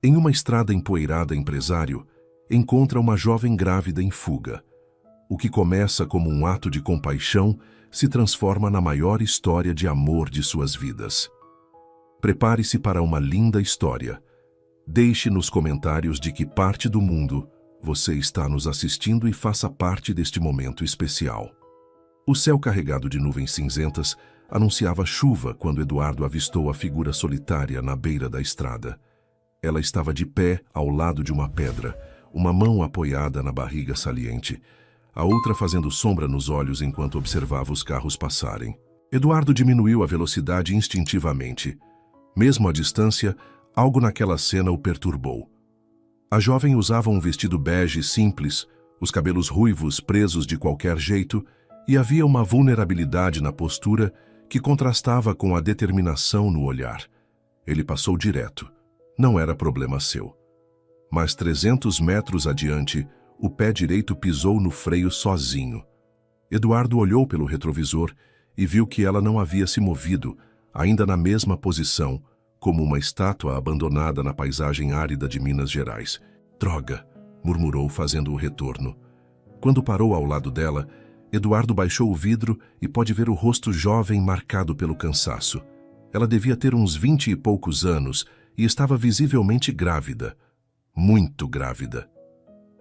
Em uma estrada empoeirada, empresário encontra uma jovem grávida em fuga. O que começa como um ato de compaixão se transforma na maior história de amor de suas vidas. Prepare-se para uma linda história. Deixe nos comentários de que parte do mundo você está nos assistindo e faça parte deste momento especial. O céu carregado de nuvens cinzentas anunciava chuva quando Eduardo avistou a figura solitária na beira da estrada. Ela estava de pé ao lado de uma pedra, uma mão apoiada na barriga saliente, a outra fazendo sombra nos olhos enquanto observava os carros passarem. Eduardo diminuiu a velocidade instintivamente. Mesmo à distância, algo naquela cena o perturbou. A jovem usava um vestido bege simples, os cabelos ruivos presos de qualquer jeito, e havia uma vulnerabilidade na postura que contrastava com a determinação no olhar. Ele passou direto. Não era problema seu. Mas 300 metros adiante, o pé direito pisou no freio sozinho. Eduardo olhou pelo retrovisor e viu que ela não havia se movido, ainda na mesma posição, como uma estátua abandonada na paisagem árida de Minas Gerais. Droga, murmurou fazendo o retorno. Quando parou ao lado dela, Eduardo baixou o vidro e pôde ver o rosto jovem marcado pelo cansaço. Ela devia ter uns 20 e poucos anos e estava visivelmente grávida. Muito grávida.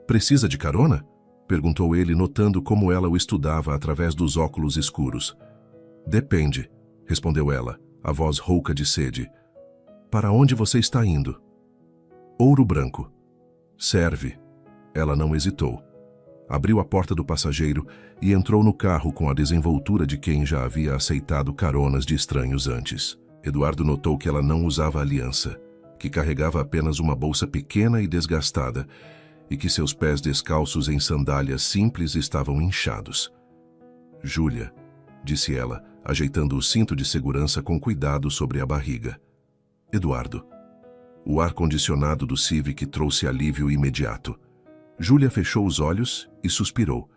Precisa de carona? Perguntou ele, notando como ela o estudava através dos óculos escuros. Depende, respondeu ela, a voz rouca de sede. Para onde você está indo? Ouro Branco. Serve. Ela não hesitou. Abriu a porta do passageiro e entrou no carro com a desenvoltura de quem já havia aceitado caronas de estranhos antes. Eduardo notou que ela não usava aliança, que carregava apenas uma bolsa pequena e desgastada, e que seus pés descalços em sandálias simples estavam inchados. Júlia, disse ela, ajeitando o cinto de segurança com cuidado sobre a barriga. Eduardo. O ar-condicionado do Civic trouxe alívio imediato. Júlia fechou os olhos e suspirou,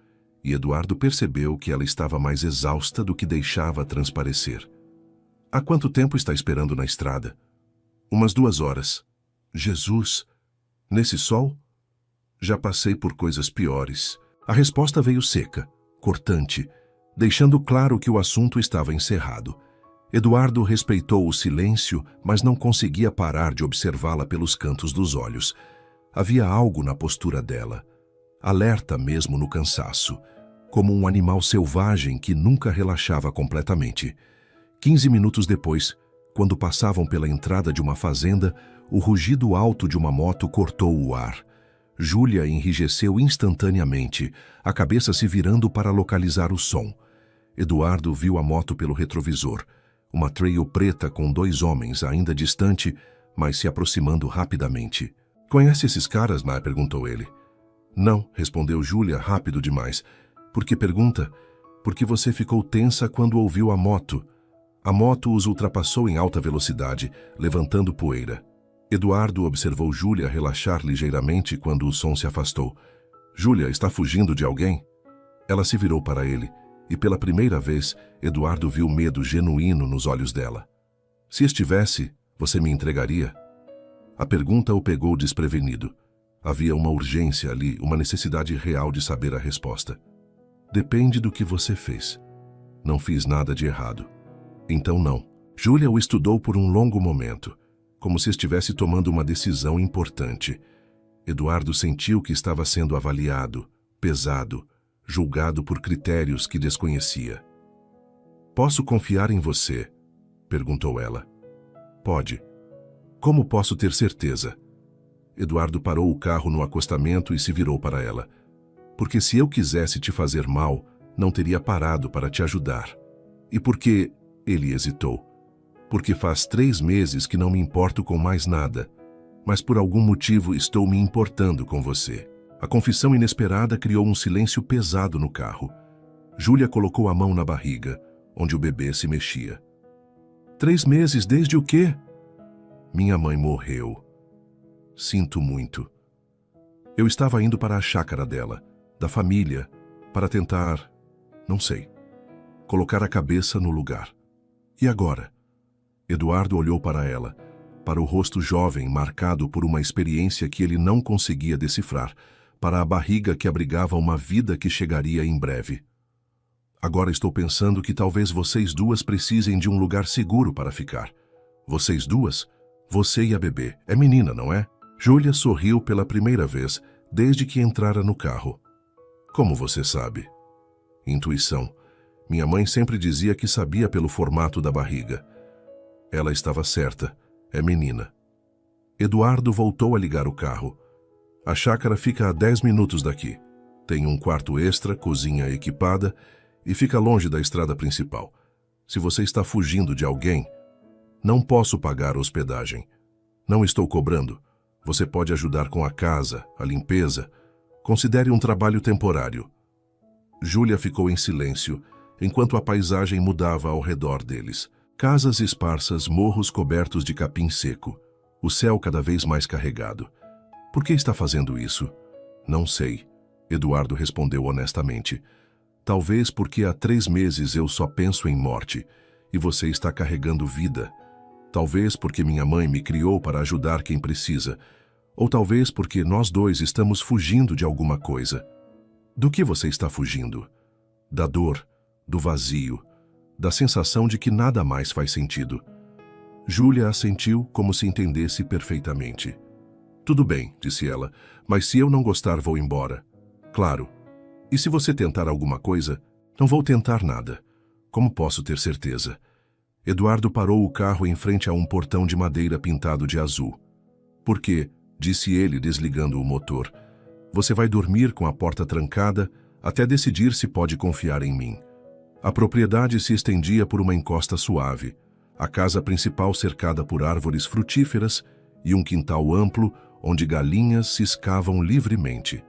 e Eduardo percebeu que ela estava mais exausta do que deixava transparecer. Há quanto tempo está esperando na estrada? Umas 2 horas. Jesus! Nesse sol? Já passei por coisas piores. A resposta veio seca, cortante, deixando claro que o assunto estava encerrado. Eduardo respeitou o silêncio, mas não conseguia parar de observá-la pelos cantos dos olhos. Havia algo na postura dela, alerta mesmo no cansaço, como um animal selvagem que nunca relaxava completamente. 15 minutos depois, quando passavam pela entrada de uma fazenda, o rugido alto de uma moto cortou o ar. Júlia enrijeceu instantaneamente, a cabeça se virando para localizar o som. Eduardo viu a moto pelo retrovisor, uma trail preta com 2 homens ainda distante, mas se aproximando rapidamente. Conhece esses caras, Mar? Perguntou ele. Não, respondeu Júlia rápido demais. Por que pergunta? Porque você ficou tensa quando ouviu a moto. A moto os ultrapassou em alta velocidade, levantando poeira. Eduardo observou Júlia relaxar ligeiramente quando o som se afastou. Júlia, está fugindo de alguém? Ela se virou para ele, e pela primeira vez, Eduardo viu medo genuíno nos olhos dela. Se estivesse, você me entregaria? A pergunta o pegou desprevenido. Havia uma urgência ali, uma necessidade real de saber a resposta. Depende do que você fez. Não fiz nada de errado. Então não. Júlia o estudou por um longo momento, como se estivesse tomando uma decisão importante. Eduardo sentiu que estava sendo avaliado, pesado, julgado por critérios que desconhecia. Posso confiar em você? Perguntou ela. Pode. Como posso ter certeza? Eduardo parou o carro no acostamento e se virou para ela. Porque se eu quisesse te fazer mal, não teria parado para te ajudar. E porque... Ele hesitou. Porque faz 3 meses que não me importo com mais nada, mas por algum motivo estou me importando com você. A confissão inesperada criou um silêncio pesado no carro. Júlia colocou a mão na barriga, onde o bebê se mexia. 3 meses desde o quê? Minha mãe morreu. Sinto muito. Eu estava indo para a chácara dela, da família, para tentar, não sei, colocar a cabeça no lugar. E agora? Eduardo olhou para ela. para o rosto jovem marcado por uma experiência que ele não conseguia decifrar, para a barriga que abrigava uma vida que chegaria em breve. Agora estou pensando que talvez vocês duas precisem de um lugar seguro para ficar. Vocês duas? Você e a bebê. É menina, não é? Júlia sorriu pela primeira vez desde que entrara no carro. Como você sabe? Intuição. Minha mãe sempre dizia que sabia pelo formato da barriga. Ela estava certa. É menina. Eduardo voltou a ligar o carro. A chácara fica a 10 minutos daqui. Tem um quarto extra, cozinha equipada e fica longe da estrada principal. Se você está fugindo de alguém, não posso pagar hospedagem. Não estou cobrando. Você pode ajudar com a casa, a limpeza. Considere um trabalho temporário. Júlia ficou em silêncio, enquanto a paisagem mudava ao redor deles. Casas esparsas, morros cobertos de capim seco. O céu cada vez mais carregado. Por que está fazendo isso? Não sei. Eduardo respondeu honestamente. Talvez porque há 3 meses eu só penso em morte, e você está carregando vida. Talvez porque minha mãe me criou para ajudar quem precisa. Ou talvez porque nós dois estamos fugindo de alguma coisa. Do que você está fugindo? Da dor, do vazio, da sensação de que nada mais faz sentido. Júlia assentiu como se entendesse perfeitamente. Tudo bem, disse ela, mas se eu não gostar, vou embora. Claro. E se você tentar alguma coisa? Não vou tentar nada. Como posso ter certeza? Eduardo parou o carro em frente a um portão de madeira pintado de azul. Por quê? Disse ele, desligando o motor. Você vai dormir com a porta trancada até decidir se pode confiar em mim. A propriedade se estendia por uma encosta suave, a casa principal cercada por árvores frutíferas e um quintal amplo onde galinhas ciscavam livremente.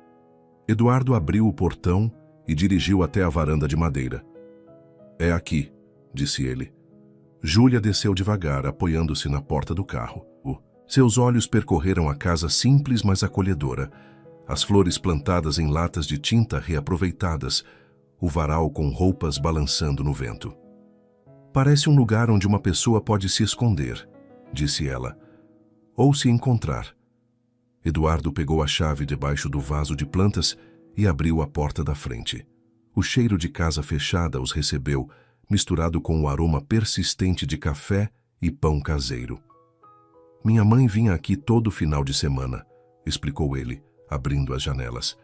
Eduardo abriu o portão e dirigiu até a varanda de madeira. É aqui, disse ele. Júlia desceu devagar, apoiando-se na porta do carro. Seus olhos percorreram a casa simples, mas acolhedora. As flores plantadas em latas de tinta reaproveitadas, o varal com roupas balançando no vento. Parece um lugar onde uma pessoa pode se esconder, disse ela, ou se encontrar. Eduardo pegou a chave debaixo do vaso de plantas e abriu a porta da frente. O cheiro de casa fechada os recebeu, misturado com o aroma persistente de café e pão caseiro. Minha mãe vinha aqui todo final de semana, explicou ele, abrindo as janelas.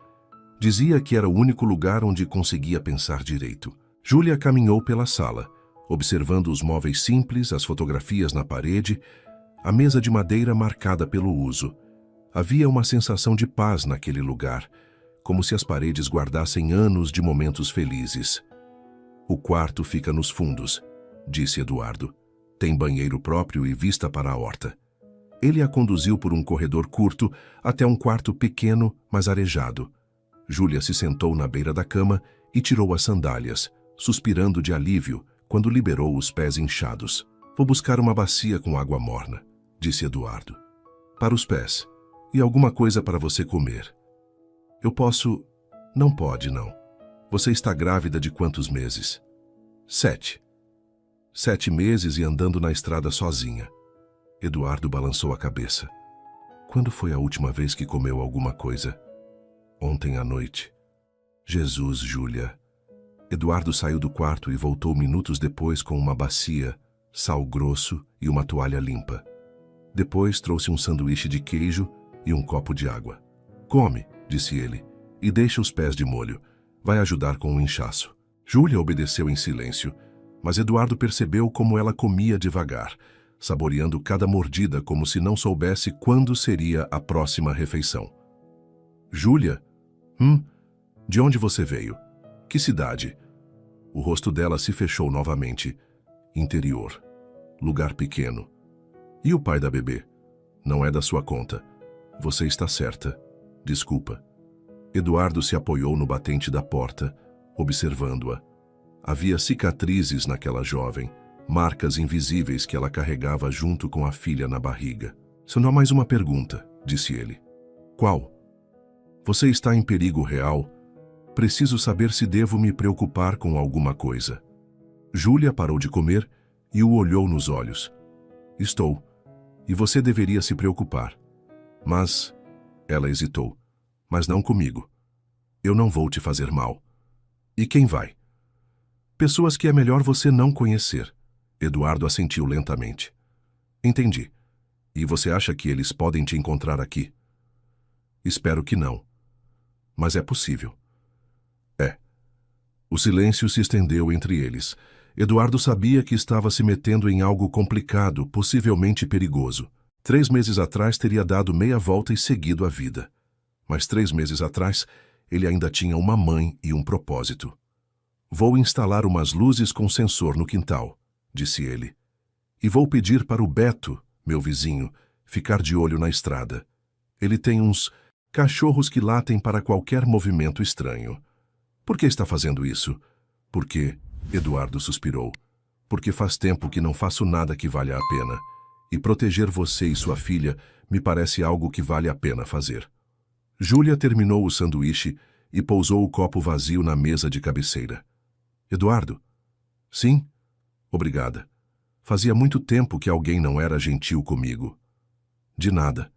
Dizia que era o único lugar onde conseguia pensar direito. Júlia caminhou pela sala, observando os móveis simples, as fotografias na parede, a mesa de madeira marcada pelo uso. Havia uma sensação de paz naquele lugar, como se as paredes guardassem anos de momentos felizes. O quarto fica nos fundos, disse Eduardo. Tem banheiro próprio e vista para a horta. Ele a conduziu por um corredor curto até um quarto pequeno, mas arejado. Júlia se sentou na beira da cama e tirou as sandálias, suspirando de alívio quando liberou os pés inchados. Vou buscar uma bacia com água morna, disse Eduardo. Para os pés. E alguma coisa para você comer. Eu posso... Não pode, não. Você está grávida de quantos meses? 7. 7 meses e andando na estrada sozinha. Eduardo balançou a cabeça. Quando foi a última vez que comeu alguma coisa? Ontem à noite. Jesus, Júlia. Eduardo saiu do quarto e voltou minutos depois com uma bacia, sal grosso e uma toalha limpa. Depois trouxe um sanduíche de queijo e um copo de água. Come, disse ele, e deixa os pés de molho. Vai ajudar com o inchaço. Júlia obedeceu em silêncio, mas Eduardo percebeu como ela comia devagar, saboreando cada mordida como se não soubesse quando seria a próxima refeição. Júlia? De onde você veio? Que cidade? O rosto dela se fechou novamente. Interior. Lugar pequeno. E o pai da bebê? Não é da sua conta. Você está certa. Desculpa. Eduardo se apoiou no batente da porta, observando-a. Havia cicatrizes naquela jovem, marcas invisíveis que ela carregava junto com a filha na barriga. Só não há mais uma pergunta, disse ele. Qual? Você está em perigo real? Preciso saber se devo me preocupar com alguma coisa. Júlia parou de comer e o olhou nos olhos. Estou. E você deveria se preocupar. Mas... Ela hesitou. Mas não comigo. Eu não vou te fazer mal. E quem vai? Pessoas que é melhor você não conhecer. Eduardo assentiu lentamente. Entendi. E você acha que eles podem te encontrar aqui? Espero que não. Mas é possível. É. O silêncio se estendeu entre eles. Eduardo sabia que estava se metendo em algo complicado, possivelmente perigoso. 3 meses atrás teria dado meia volta e seguido a vida. Mas 3 meses atrás, ele ainda tinha uma mãe e um propósito. Vou instalar umas luzes com sensor no quintal, disse ele. E vou pedir para o Beto, meu vizinho, ficar de olho na estrada. Ele tem uns cachorros que latem para qualquer movimento estranho. Por que está fazendo isso? Porque, Eduardo suspirou, porque faz tempo que não faço nada que valha a pena. E proteger você e sua filha me parece algo que vale a pena fazer. Júlia terminou o sanduíche e pousou o copo vazio na mesa de cabeceira. Eduardo? Sim? Obrigada. Fazia muito tempo que alguém não era gentil comigo. De nada.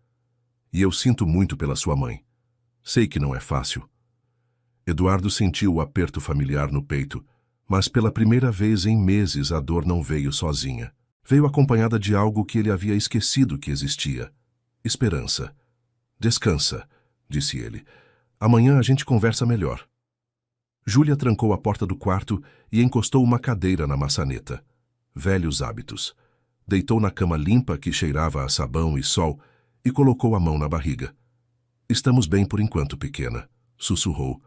E eu sinto muito pela sua mãe. Sei que não é fácil. Eduardo sentiu o aperto familiar no peito, mas pela primeira vez em meses a dor não veio sozinha. Veio acompanhada de algo que ele havia esquecido que existia. Esperança. Descansa, disse ele. Amanhã a gente conversa melhor. Júlia trancou a porta do quarto e encostou uma cadeira na maçaneta. Velhos hábitos. Deitou na cama limpa que cheirava a sabão e sol e colocou a mão na barriga. Estamos bem por enquanto, pequena, sussurrou.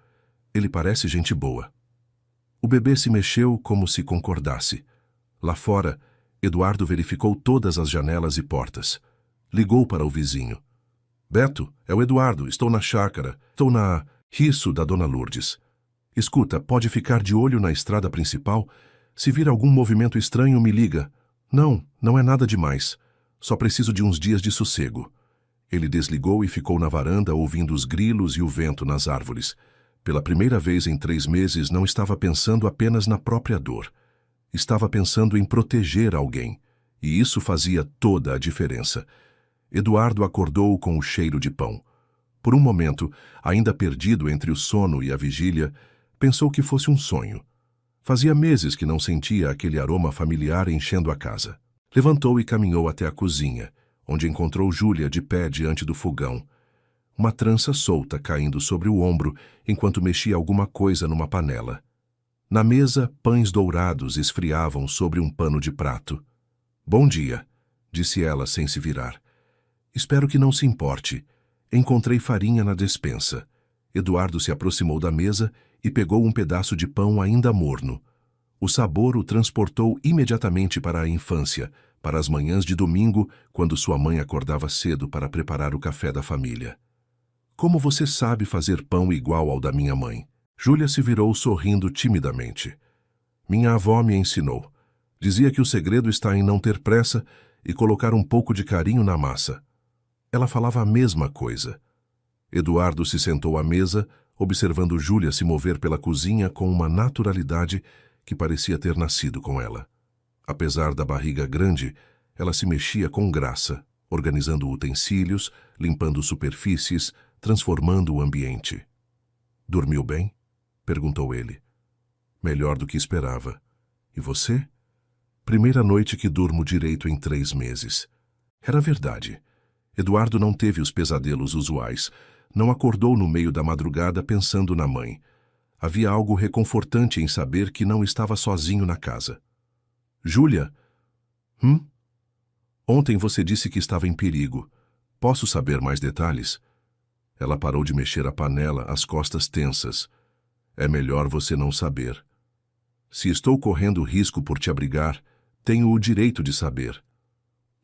Ele parece gente boa. O bebê se mexeu como se concordasse. Lá fora, Eduardo verificou todas as janelas e portas. Ligou para o vizinho. Beto, é o Eduardo, estou na chácara, estou na riço da Dona Lourdes. Escuta, pode ficar de olho na estrada principal? Se vir algum movimento estranho, me liga. Não, não é nada demais. Só preciso de uns dias de sossego. Ele desligou e ficou na varanda ouvindo os grilos e o vento nas árvores. Pela primeira vez em 3 meses, não estava pensando apenas na própria dor. Estava pensando em proteger alguém. E isso fazia toda a diferença. Eduardo acordou com o cheiro de pão. Por um momento, ainda perdido entre o sono e a vigília, pensou que fosse um sonho. Fazia meses que não sentia aquele aroma familiar enchendo a casa. Levantou e caminhou até a cozinha, onde encontrou Júlia de pé diante do fogão. Uma trança solta caindo sobre o ombro enquanto mexia alguma coisa numa panela. Na mesa, pães dourados esfriavam sobre um pano de prato. Bom dia, disse ela sem se virar. Espero que não se importe. Encontrei farinha na despensa. Eduardo se aproximou da mesa e pegou um pedaço de pão ainda morno. O sabor o transportou imediatamente para a infância, para as manhãs de domingo, quando sua mãe acordava cedo para preparar o café da família. Como você sabe fazer pão igual ao da minha mãe? Júlia se virou sorrindo timidamente. Minha avó me ensinou. Dizia que o segredo está em não ter pressa e colocar um pouco de carinho na massa. Ela falava a mesma coisa. Eduardo se sentou à mesa, observando Júlia se mover pela cozinha com uma naturalidade que parecia ter nascido com ela. Apesar da barriga grande, ela se mexia com graça, organizando utensílios, limpando superfícies, transformando o ambiente. Dormiu bem? Perguntou ele. Melhor do que esperava. E você? Primeira noite que durmo direito em 3 meses. Era verdade. Eduardo não teve os pesadelos usuais. Não acordou no meio da madrugada pensando na mãe. Havia algo reconfortante em saber que não estava sozinho na casa. Júlia? Ontem você disse que estava em perigo. Posso saber mais detalhes? Ela parou de mexer a panela, as costas tensas. É melhor você não saber. Se estou correndo risco por te abrigar, tenho o direito de saber.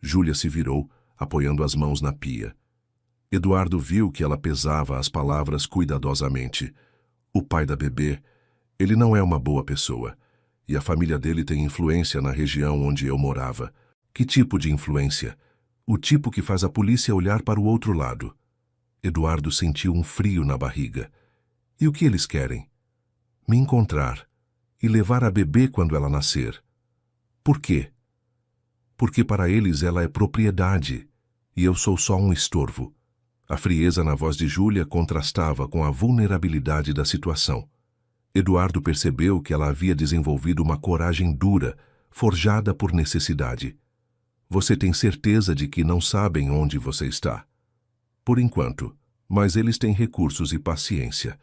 Júlia se virou, apoiando as mãos na pia. Eduardo viu que ela pesava as palavras cuidadosamente. O pai da bebê, ele não é uma boa pessoa. E a família dele tem influência na região onde eu morava. Que tipo de influência? O tipo que faz a polícia olhar para o outro lado. Eduardo sentiu um frio na barriga. E o que eles querem? Me encontrar e levar a bebê quando ela nascer. Por quê? Porque para eles ela é propriedade. E eu sou só um estorvo. A frieza na voz de Júlia contrastava com a vulnerabilidade da situação. Eduardo percebeu que ela havia desenvolvido uma coragem dura, forjada por necessidade. Você tem certeza de que não sabem onde você está? Por enquanto, mas eles têm recursos e paciência.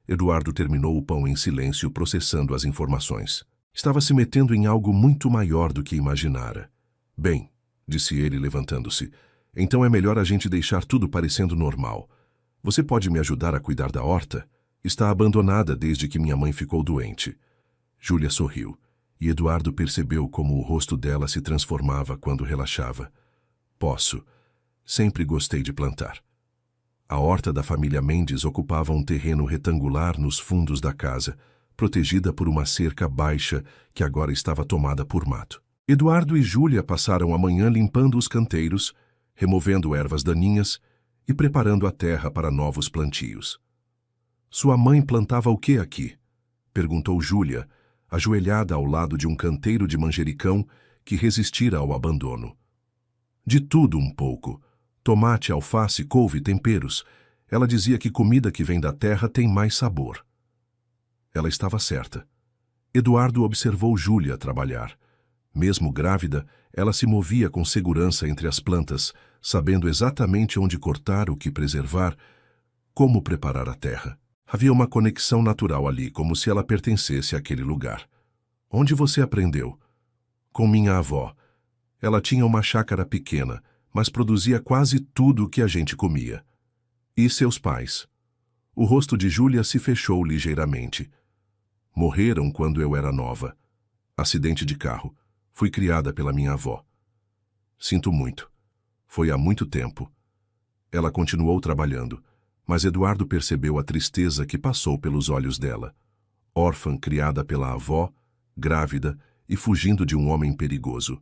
Eduardo terminou o pão em silêncio, processando as informações. Estava se metendo em algo muito maior do que imaginara. Bem, disse ele levantando-se, então é melhor a gente deixar tudo parecendo normal. Você pode me ajudar a cuidar da horta? Está abandonada desde que minha mãe ficou doente. Júlia sorriu, e Eduardo percebeu como o rosto dela se transformava quando relaxava. Posso. Sempre gostei de plantar. A horta da família Mendes ocupava um terreno retangular nos fundos da casa, protegida por uma cerca baixa que agora estava tomada por mato. Eduardo e Júlia passaram a manhã limpando os canteiros, removendo ervas daninhas e preparando a terra para novos plantios. Sua mãe plantava o que aqui? Perguntou Júlia, ajoelhada ao lado de um canteiro de manjericão que resistira ao abandono. De tudo um pouco. Tomate, alface, couve, temperos. Ela dizia que comida que vem da terra tem mais sabor. Ela estava certa. Eduardo observou Júlia trabalhar. Mesmo grávida, ela se movia com segurança entre as plantas, sabendo exatamente onde cortar, o que preservar, como preparar a terra. Havia uma conexão natural ali, como se ela pertencesse àquele lugar. Onde você aprendeu? Com minha avó. Ela tinha uma chácara pequena, mas produzia quase tudo o que a gente comia. E seus pais? O rosto de Júlia se fechou ligeiramente. Morreram quando eu era nova. Acidente de carro. Fui criada pela minha avó. Sinto muito. Foi há muito tempo. Ela continuou trabalhando, mas Eduardo percebeu a tristeza que passou pelos olhos dela. Órfã criada pela avó, grávida e fugindo de um homem perigoso.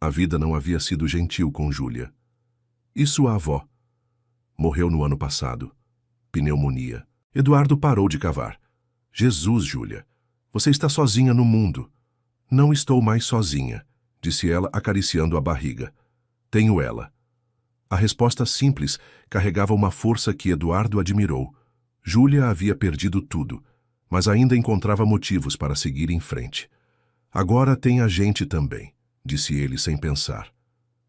A vida não havia sido gentil com Júlia. E sua avó? Morreu no ano passado. Pneumonia. Eduardo parou de cavar. Jesus, Júlia, você está sozinha no mundo. Não estou mais sozinha, disse ela, acariciando a barriga. Tenho ela. A resposta simples carregava uma força que Eduardo admirou. Júlia havia perdido tudo, mas ainda encontrava motivos para seguir em frente. Agora tem a gente também, disse ele sem pensar.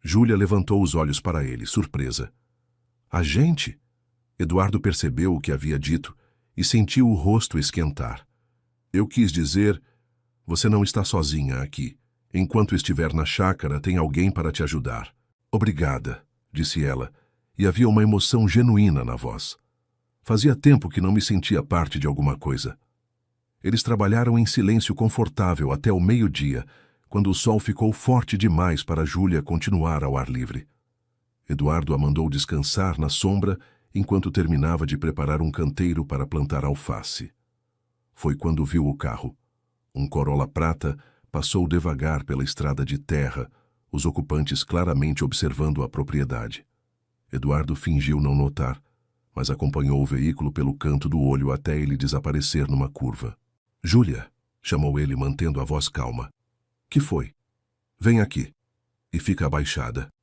Júlia levantou os olhos para ele, surpresa. A gente? Eduardo percebeu o que havia dito e sentiu o rosto esquentar. Eu quis dizer, você não está sozinha aqui. Enquanto estiver na chácara, tem alguém para te ajudar. Obrigada, disse ela, e havia uma emoção genuína na voz. Fazia tempo que não me sentia parte de alguma coisa. Eles trabalharam em silêncio confortável até o meio-dia, quando o sol ficou forte demais para Júlia continuar ao ar livre. Eduardo a mandou descansar na sombra enquanto terminava de preparar um canteiro para plantar alface. Foi quando viu o carro. Um Corolla prata passou devagar pela estrada de terra, os ocupantes claramente observando a propriedade. Eduardo fingiu não notar, mas acompanhou o veículo pelo canto do olho até ele desaparecer numa curva. Júlia, chamou ele mantendo a voz calma. Que foi? Vem aqui. E fica abaixada.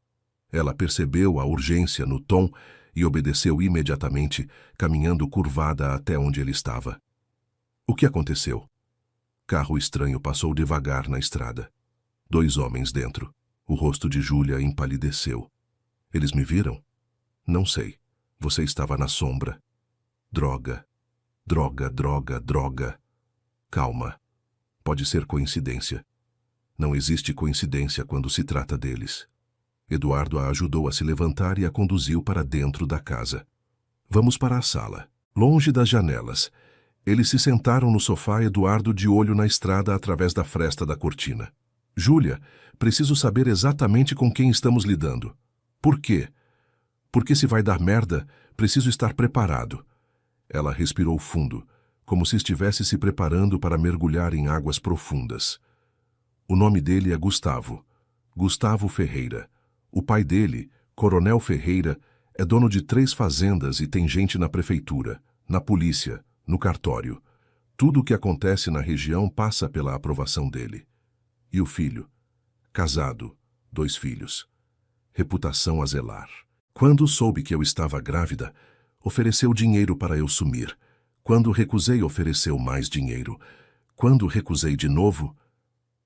Ela percebeu a urgência no tom e obedeceu imediatamente, caminhando curvada até onde ele estava. O que aconteceu? Carro estranho passou devagar na estrada. 2 homens dentro. O rosto de Júlia empalideceu. Eles me viram? Não sei. Você estava na sombra. Droga. Droga, droga, droga. Calma. Pode ser coincidência. Não existe coincidência quando se trata deles. Eduardo a ajudou a se levantar e a conduziu para dentro da casa. Vamos para a sala. Longe das janelas. Eles se sentaram no sofá, Eduardo de olho na estrada através da fresta da cortina. Júlia, preciso saber exatamente com quem estamos lidando. Por quê? Porque se vai dar merda, preciso estar preparado. Ela respirou fundo, como se estivesse se preparando para mergulhar em águas profundas. O nome dele é Gustavo. Gustavo Ferreira. O pai dele, Coronel Ferreira, é dono de 3 fazendas e tem gente na prefeitura, na polícia, no cartório. Tudo o que acontece na região passa pela aprovação dele. E o filho? Casado, 2 filhos. reputação a zelar. Quando soube que eu estava grávida, ofereceu dinheiro para eu sumir. Quando recusei, ofereceu mais dinheiro. Quando recusei de novo,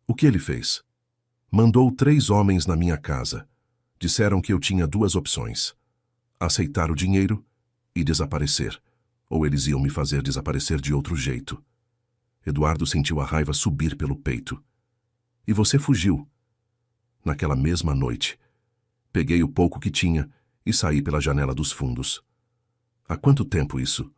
o que ele fez? Mandou 3 homens na minha casa. Disseram que eu tinha 2 opções: aceitar o dinheiro e desaparecer, ou eles iam me fazer desaparecer de outro jeito. Eduardo sentiu a raiva subir pelo peito. E você fugiu. Naquela mesma noite, peguei o pouco que tinha e saí pela janela dos fundos. Há quanto tempo isso?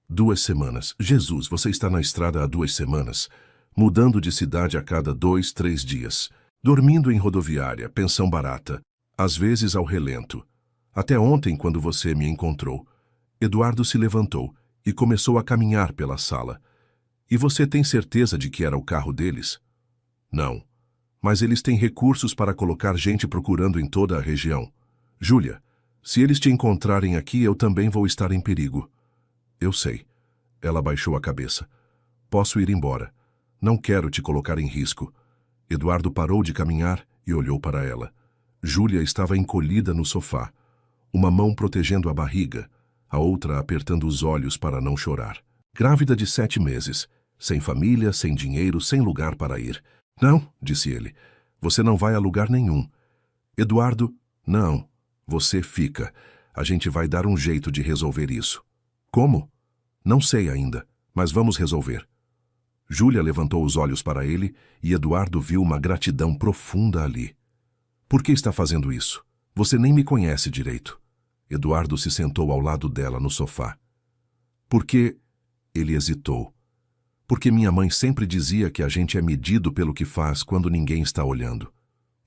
2 semanas. Jesus, você está na estrada há 2 semanas, mudando de cidade a cada 2, 3 dias, dormindo em rodoviária, pensão barata, às vezes ao relento. Até ontem, quando você me encontrou. Eduardo se levantou e começou a caminhar pela sala. E você tem certeza de que era o carro deles? Não. Mas eles têm recursos para colocar gente procurando em toda a região. Júlia, se eles te encontrarem aqui, eu também vou estar em perigo. Eu sei. Ela baixou a cabeça. Posso ir embora. Não quero te colocar em risco. Eduardo parou de caminhar e olhou para ela. Júlia estava encolhida no sofá, uma mão protegendo a barriga, a outra apertando os olhos para não chorar. Grávida de 7 meses, sem família, sem dinheiro, sem lugar para ir. Não, disse ele, você não vai a lugar nenhum. Eduardo, não, você fica. A gente vai dar um jeito de resolver isso. Como? Não sei ainda, mas vamos resolver. Júlia levantou os olhos para ele e Eduardo viu uma gratidão profunda ali. Por que está fazendo isso? Você nem me conhece direito. Eduardo se sentou ao lado dela no sofá. Porque... Ele hesitou. Porque minha mãe sempre dizia que a gente é medido pelo que faz quando ninguém está olhando.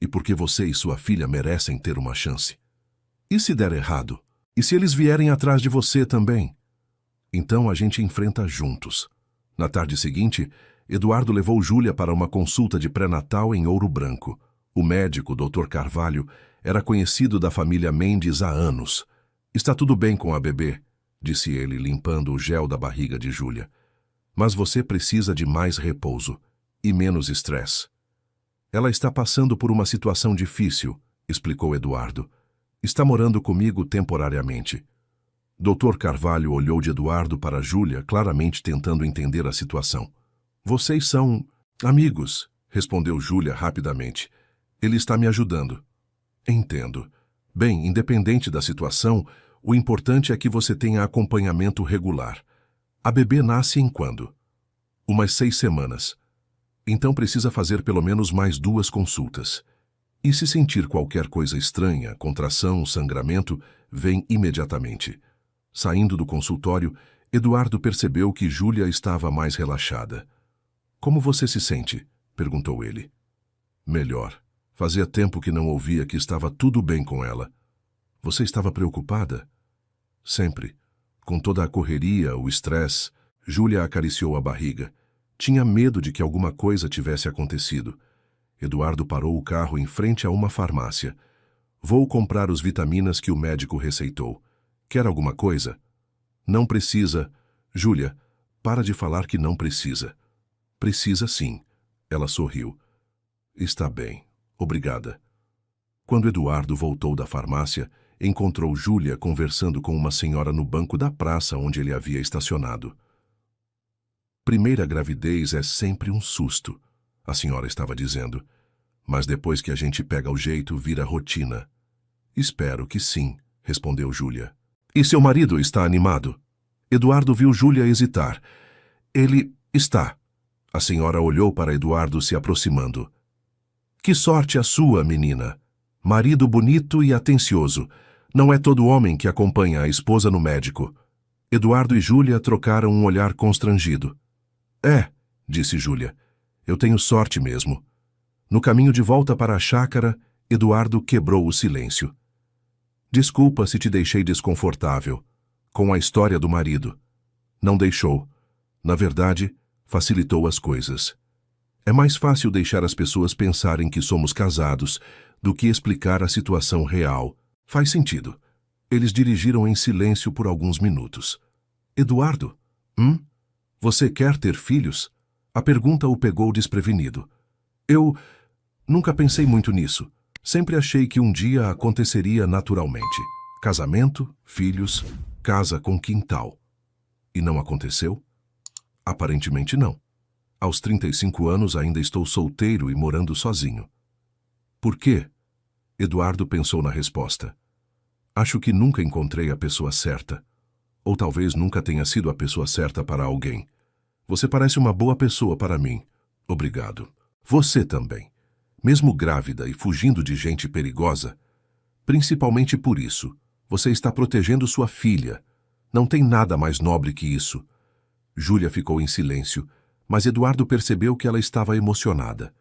E porque você e sua filha merecem ter uma chance. E se der errado? E se eles vierem atrás de você também? Então a gente enfrenta juntos. Na tarde seguinte, Eduardo levou Júlia para uma consulta de pré-natal em Ouro Branco. O médico, Dr. Carvalho, era conhecido da família Mendes há anos. Está tudo bem com a bebê, disse ele, limpando o gel da barriga de Júlia. Mas você precisa de mais repouso e menos estresse. Ela está passando por uma situação difícil, explicou Eduardo. Está morando comigo temporariamente. Dr. Carvalho olhou de Eduardo para Júlia, claramente tentando entender a situação. Vocês são amigos, respondeu Júlia rapidamente. Ele está me ajudando. Entendo. Bem, independente da situação, o importante é que você tenha acompanhamento regular. A bebê nasce em quando? Umas 6 semanas. Então precisa fazer pelo menos mais 2 consultas. E se sentir qualquer coisa estranha, contração, sangramento, vem imediatamente. Saindo do consultório, Eduardo percebeu que Júlia estava mais relaxada. Como você se sente? Perguntou ele. Melhor. Fazia tempo que não ouvia que estava tudo bem com ela. Você estava preocupada? Sempre. Com toda a correria, o estresse, Júlia acariciou a barriga. Tinha medo de que alguma coisa tivesse acontecido. Eduardo parou o carro em frente a uma farmácia. Vou comprar os vitaminas que o médico receitou. Quer alguma coisa? Não precisa. Júlia, para de falar que não precisa. Precisa sim. Ela sorriu. Está bem. Obrigada. Quando Eduardo voltou da farmácia, encontrou Júlia conversando com uma senhora no banco da praça onde ele havia estacionado. Primeira gravidez é sempre um susto, a senhora estava dizendo. Mas depois que a gente pega o jeito, vira rotina. Espero que sim, respondeu Júlia. E seu marido está animado? Eduardo viu Júlia hesitar. Ele está. A senhora olhou para Eduardo se aproximando. Que sorte a sua, menina. Marido bonito e atencioso. Não é todo homem que acompanha a esposa no médico. Eduardo e Júlia trocaram um olhar constrangido. É, disse Júlia. Eu tenho sorte mesmo. No caminho de volta para a chácara, Eduardo quebrou o silêncio. Desculpa se te deixei desconfortável. Com a história do marido. Não deixou. Na verdade, facilitou as coisas. É mais fácil deixar as pessoas pensarem que somos casados do que explicar a situação real. Faz sentido. Eles dirigiram em silêncio por alguns minutos. Eduardo? Você quer ter filhos? A pergunta o pegou desprevenido. Eu nunca pensei muito nisso. Sempre achei que um dia aconteceria naturalmente. Casamento, filhos, casa com quintal. E não aconteceu? Aparentemente não. Aos 35 anos ainda estou solteiro e morando sozinho. Por quê? Eduardo pensou na resposta. Acho que nunca encontrei a pessoa certa. Ou talvez nunca tenha sido a pessoa certa para alguém. Você parece uma boa pessoa para mim. Obrigado. Você também. Mesmo grávida e fugindo de gente perigosa, principalmente por isso, você está protegendo sua filha. Não tem nada mais nobre que isso. Júlia ficou em silêncio, mas Eduardo percebeu que ela estava emocionada.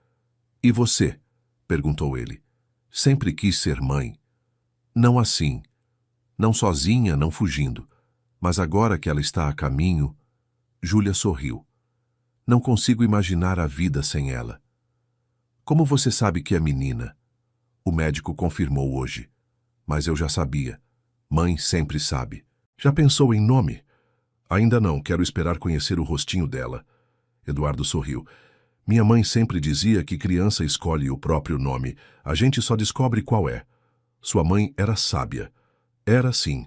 E você? Perguntou ele. Sempre quis ser mãe. Não assim. Não sozinha, não fugindo. Mas agora que ela está a caminho... Júlia sorriu. Não consigo imaginar a vida sem ela. Como você sabe que é menina? O médico confirmou hoje. Mas eu já sabia. Mãe sempre sabe. Já pensou em nome? Ainda não, quero esperar conhecer o rostinho dela. Eduardo sorriu. Minha mãe sempre dizia que criança escolhe o próprio nome. A gente só descobre qual é. Sua mãe era sábia. Era sim.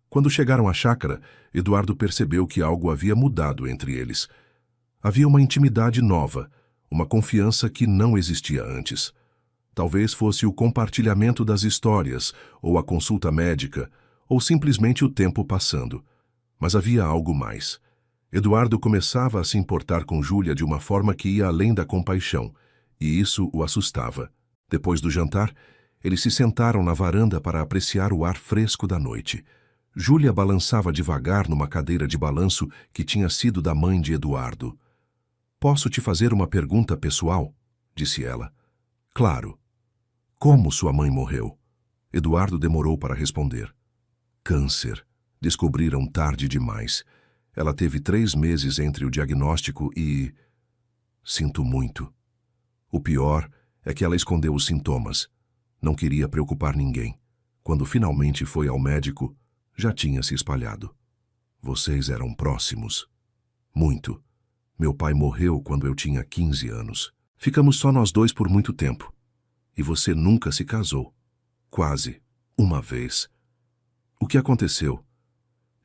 Quando chegaram à chácara, Eduardo percebeu que algo havia mudado entre eles. Havia uma intimidade nova, uma confiança que não existia antes. Talvez fosse o compartilhamento das histórias, ou a consulta médica, ou simplesmente o tempo passando. Mas havia algo mais. Eduardo começava a se importar com Júlia de uma forma que ia além da compaixão, e isso o assustava. Depois do jantar, eles se sentaram na varanda para apreciar o ar fresco da noite. Júlia balançava devagar numa cadeira de balanço que tinha sido da mãe de Eduardo. Posso te fazer uma pergunta pessoal? Disse ela. Claro. Como sua mãe morreu? Eduardo demorou para responder. Câncer. Descobriram tarde demais. Ela teve 3 meses entre o diagnóstico e... Sinto muito. O pior é que ela escondeu os sintomas. Não queria preocupar ninguém. Quando finalmente foi ao médico, já tinha se espalhado. Vocês eram próximos. Muito. Meu pai morreu quando eu tinha 15 anos. Ficamos só nós dois por muito tempo. E você nunca se casou. Quase. Uma vez. O que aconteceu?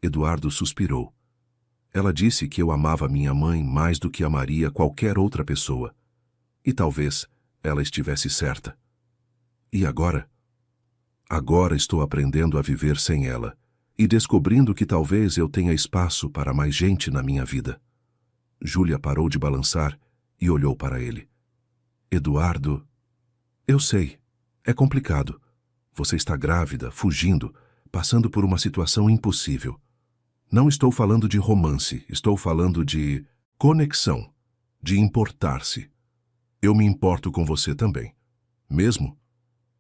Eduardo suspirou. Ela disse que eu amava minha mãe mais do que amaria qualquer outra pessoa. E talvez ela estivesse certa. E agora? Agora estou aprendendo a viver sem ela e descobrindo que talvez eu tenha espaço para mais gente na minha vida. Júlia parou de balançar e olhou para ele. Eduardo, eu sei, é complicado. Você está grávida, fugindo, passando por uma situação impossível. Não estou falando de romance, estou falando de conexão, de importar-se. Eu me importo com você também. Mesmo?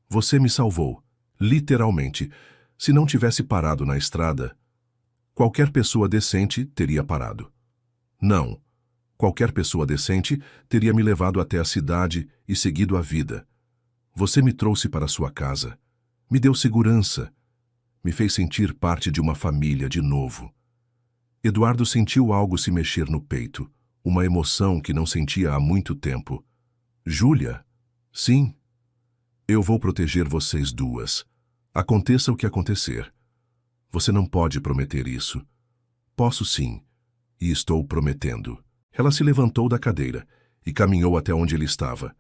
Você me salvou, literalmente. Se não tivesse parado na estrada, qualquer pessoa decente teria parado. Não. Qualquer pessoa decente teria me levado até a cidade e seguido a vida. Você me trouxe para sua casa. Me deu segurança. Me fez sentir parte de uma família de novo. Eduardo sentiu algo se mexer no peito, uma emoção que não sentia há muito tempo. Júlia? Sim. Eu vou proteger vocês duas. Aconteça o que acontecer. Você não pode prometer isso. Posso sim. E estou prometendo. Ela se levantou da cadeira e caminhou até onde ele estava.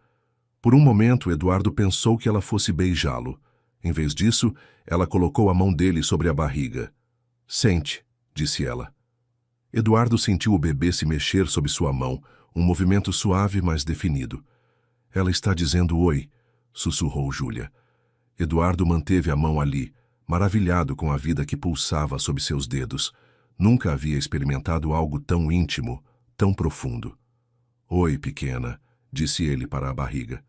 Por um momento, Eduardo pensou que ela fosse beijá-lo. Em vez disso, ela colocou a mão dele sobre a barriga. Sente, disse ela. Eduardo sentiu o bebê se mexer sob sua mão, um movimento suave, mas definido. Ela está dizendo oi, sussurrou Júlia. Eduardo manteve a mão ali, maravilhado com a vida que pulsava sob seus dedos. Nunca havia experimentado algo tão íntimo, tão profundo. Oi, pequena, disse ele para a barriga.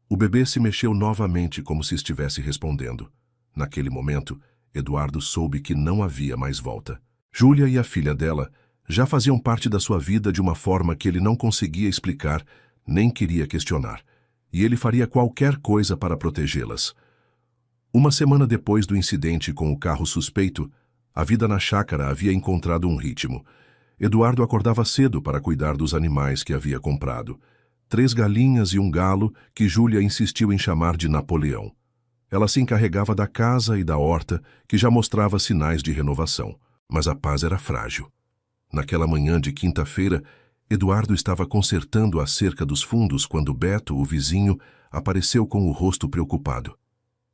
O bebê se mexeu novamente como se estivesse respondendo. Naquele momento, Eduardo soube que não havia mais volta. Júlia e a filha dela já faziam parte da sua vida de uma forma que ele não conseguia explicar, nem queria questionar, e ele faria qualquer coisa para protegê-las. Uma semana depois do incidente com o carro suspeito, a vida na chácara havia encontrado um ritmo. Eduardo acordava cedo para cuidar dos animais que havia comprado. 3 galinhas e um galo que Júlia insistiu em chamar de Napoleão. Ela se encarregava da casa e da horta, que já mostrava sinais de renovação, mas a paz era frágil. Naquela manhã de quinta-feira, Eduardo estava consertando a cerca dos fundos quando Beto, o vizinho, apareceu com o rosto preocupado.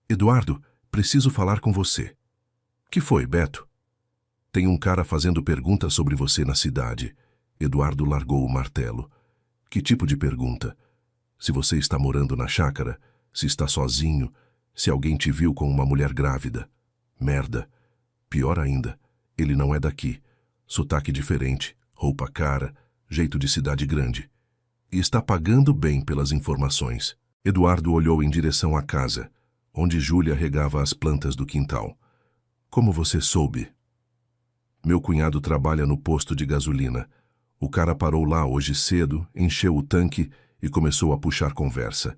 Eduardo, preciso falar com você. Que foi, Beto? Tem um cara fazendo perguntas sobre você na cidade. Eduardo largou o martelo. Que tipo de pergunta? Se você está morando na chácara, se está sozinho, se alguém te viu com uma mulher grávida. Merda. Pior ainda, ele não é daqui. Sotaque diferente, roupa cara, jeito de cidade grande. E está pagando bem pelas informações. Eduardo olhou em direção à casa, onde Júlia regava as plantas do quintal. Como você soube? Meu cunhado trabalha no posto de gasolina. O cara parou lá hoje cedo, encheu o tanque e começou a puxar conversa.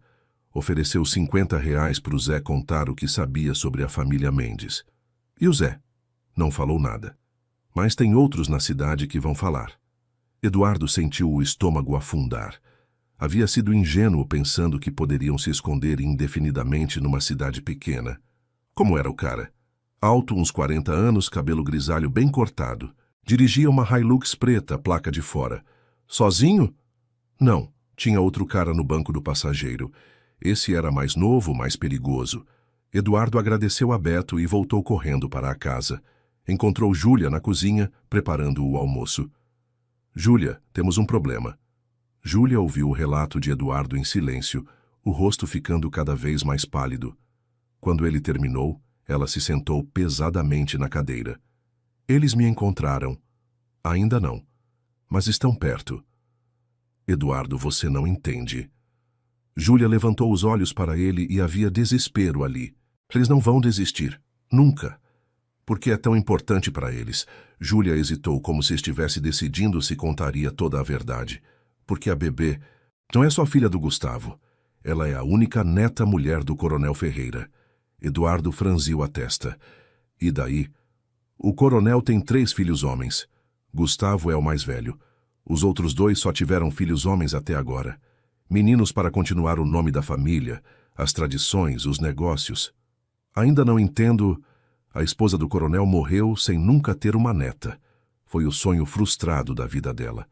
Ofereceu R$ 50 para o Zé contar o que sabia sobre a família Mendes. E o Zé? Não falou nada. Mas tem outros na cidade que vão falar. Eduardo sentiu o estômago afundar. Havia sido ingênuo pensando que poderiam se esconder indefinidamente numa cidade pequena. Como era o cara? Alto, uns 40 anos, cabelo grisalho bem cortado. Dirigia uma Hilux preta, placa de fora. Sozinho? Não, tinha outro cara no banco do passageiro. Esse era mais novo, mais perigoso. Eduardo agradeceu a Beto e voltou correndo para a casa. Encontrou Júlia na cozinha, preparando o almoço. Júlia, temos um problema. Júlia ouviu o relato de Eduardo em silêncio, o rosto ficando cada vez mais pálido. Quando ele terminou, ela se sentou pesadamente na cadeira. Eles me encontraram. Ainda não. Mas estão perto. Eduardo, você não entende. Júlia levantou os olhos para ele e havia desespero ali. Eles não vão desistir. Nunca. Por que é tão importante para eles? Júlia hesitou como se estivesse decidindo se contaria toda a verdade. Porque a bebê não é só filha do Gustavo. Ela é a única neta mulher do Coronel Ferreira. Eduardo franziu a testa. E daí? O coronel tem 3 filhos homens. Gustavo é o mais velho. Os outros 2 só tiveram filhos homens até agora. Meninos para continuar o nome da família, as tradições, os negócios. Ainda não entendo... A esposa do coronel morreu sem nunca ter uma neta. Foi o sonho frustrado da vida dela.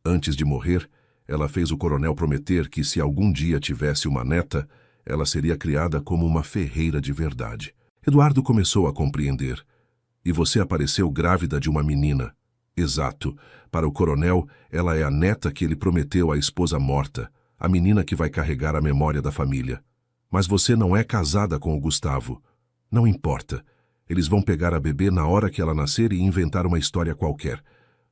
Antes de morrer, ela fez o coronel prometer que se algum dia tivesse uma neta, ela seria criada como uma ferreira de verdade. Eduardo começou a compreender. E você apareceu grávida de uma menina. Exato. Para o coronel, ela é a neta que ele prometeu à esposa morta, a menina que vai carregar a memória da família. Mas você não é casada com o Gustavo. Não importa. Eles vão pegar a bebê na hora que ela nascer e inventar uma história qualquer.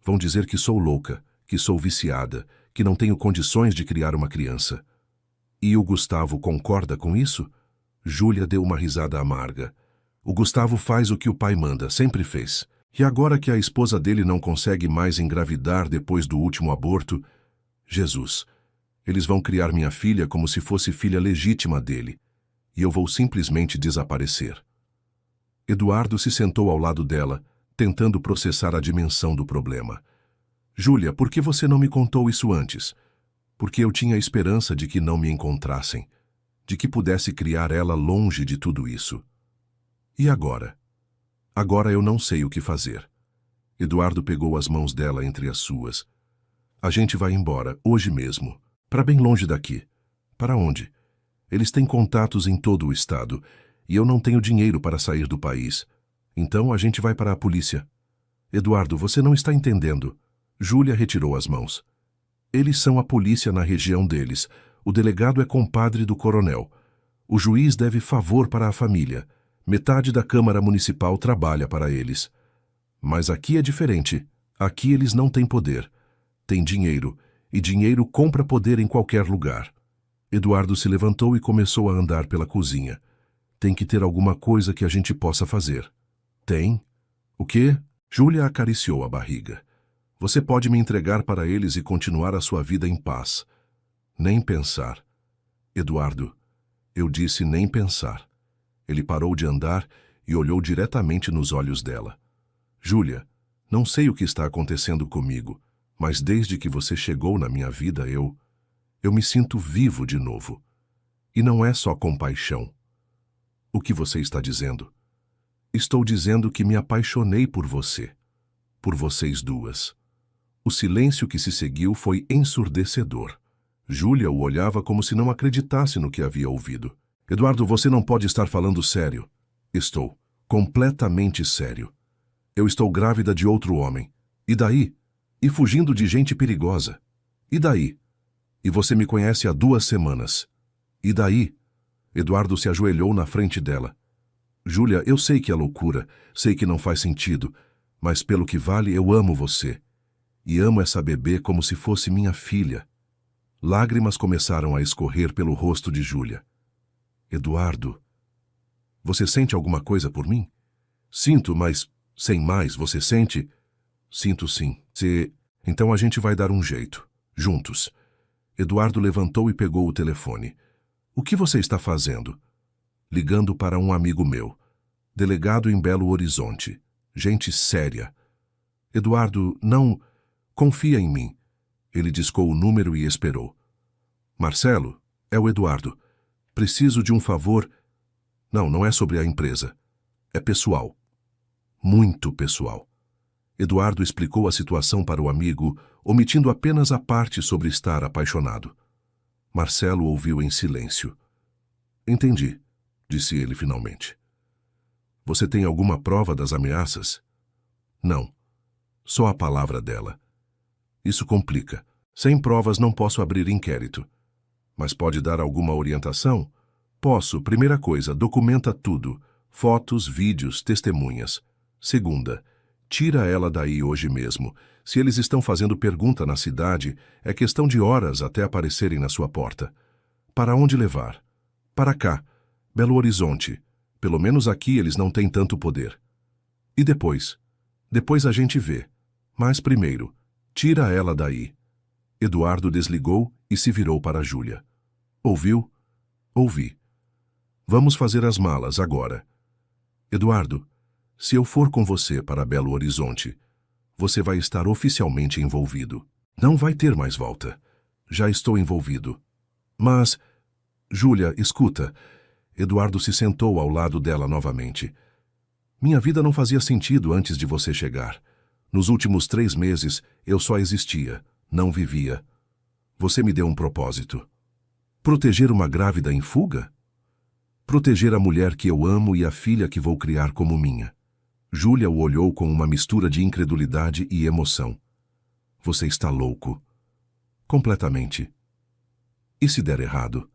Vão dizer que sou louca, que sou viciada, que não tenho condições de criar uma criança. E o Gustavo concorda com isso? Júlia deu uma risada amarga. O Gustavo faz o que o pai manda, sempre fez. E agora que a esposa dele não consegue mais engravidar depois do último aborto... Jesus, eles vão criar minha filha como se fosse filha legítima dele. E eu vou simplesmente desaparecer. Eduardo se sentou ao lado dela, tentando processar a dimensão do problema. Júlia, por que você não me contou isso antes? Porque eu tinha a esperança de que não me encontrassem, de que pudesse criar ela longe de tudo isso. E agora? Agora eu não sei o que fazer. Eduardo pegou as mãos dela entre as suas. A gente vai embora, hoje mesmo, para bem longe daqui. Para onde? Eles têm contatos em todo o estado, e eu não tenho dinheiro para sair do país. Então a gente vai para a polícia. Eduardo, você não está entendendo. Júlia retirou as mãos. Eles são a polícia na região deles. O delegado é compadre do coronel. O juiz deve favor para a família. Metade da Câmara Municipal trabalha para eles. Mas aqui é diferente. Aqui eles não têm poder. Têm dinheiro, e dinheiro compra poder em qualquer lugar. Eduardo se levantou e começou a andar pela cozinha. Tem que ter alguma coisa que a gente possa fazer. Tem? O quê? Júlia acariciou a barriga. Você pode me entregar para eles e continuar a sua vida em paz. Nem pensar. Eduardo, eu disse nem pensar. Ele parou de andar e olhou diretamente nos olhos dela. Júlia, não sei o que está acontecendo comigo, mas desde que você chegou na minha vida Eu me sinto vivo de novo. E não é só compaixão. O que você está dizendo? Estou dizendo que me apaixonei por você. Por vocês duas. O silêncio que se seguiu foi ensurdecedor. Júlia o olhava como se não acreditasse no que havia ouvido. Eduardo, você não pode estar falando sério. Estou. Completamente sério. Eu estou grávida de outro homem. E daí? E fugindo de gente perigosa. E daí? E você me conhece há 2 semanas. E daí? Eduardo se ajoelhou na frente dela. Júlia, eu sei que é loucura, sei que não faz sentido, mas pelo que vale eu amo você. E amo essa bebê como se fosse minha filha. Lágrimas começaram a escorrer pelo rosto de Júlia. Eduardo, você sente alguma coisa por mim? Sinto, mas, sem mais, você sente? Sinto sim. Então a gente vai dar um jeito. Juntos. Eduardo levantou e pegou o telefone. O que você está fazendo? Ligando para um amigo meu. Delegado em Belo Horizonte. Gente séria. Eduardo, não... Confia em mim. Ele discou o número e esperou. Marcelo, é o Eduardo. Preciso de um favor. Não é sobre a empresa. É pessoal. Muito pessoal. Eduardo explicou a situação para o amigo, omitindo apenas a parte sobre estar apaixonado. Marcelo ouviu em silêncio. Entendi, disse ele finalmente. Você tem alguma prova das ameaças? Não. Só a palavra dela. Isso complica. Sem provas não posso abrir inquérito. Mas pode dar alguma orientação? Posso. Primeira coisa, documenta tudo. Fotos, vídeos, testemunhas. Segunda, tira ela daí hoje mesmo. Se eles estão fazendo pergunta na cidade, é questão de horas até aparecerem na sua porta. Para onde levar? Para cá, Belo Horizonte. Pelo menos aqui eles não têm tanto poder. E depois? Depois a gente vê. Mas primeiro, tira ela daí. Eduardo desligou e se virou para Júlia. Ouviu? Ouvi. Vamos fazer as malas agora. Eduardo, se eu for com você para Belo Horizonte, você vai estar oficialmente envolvido. Não vai ter mais volta. Já estou envolvido. Mas... Júlia, escuta. Eduardo se sentou ao lado dela novamente. Minha vida não fazia sentido antes de você chegar. Nos últimos 3 meses, eu só existia, não vivia. Você me deu um propósito. Proteger uma grávida em fuga? Proteger a mulher que eu amo e a filha que vou criar como minha. Júlia o olhou com uma mistura de incredulidade e emoção. Você está louco. Completamente. E se der errado?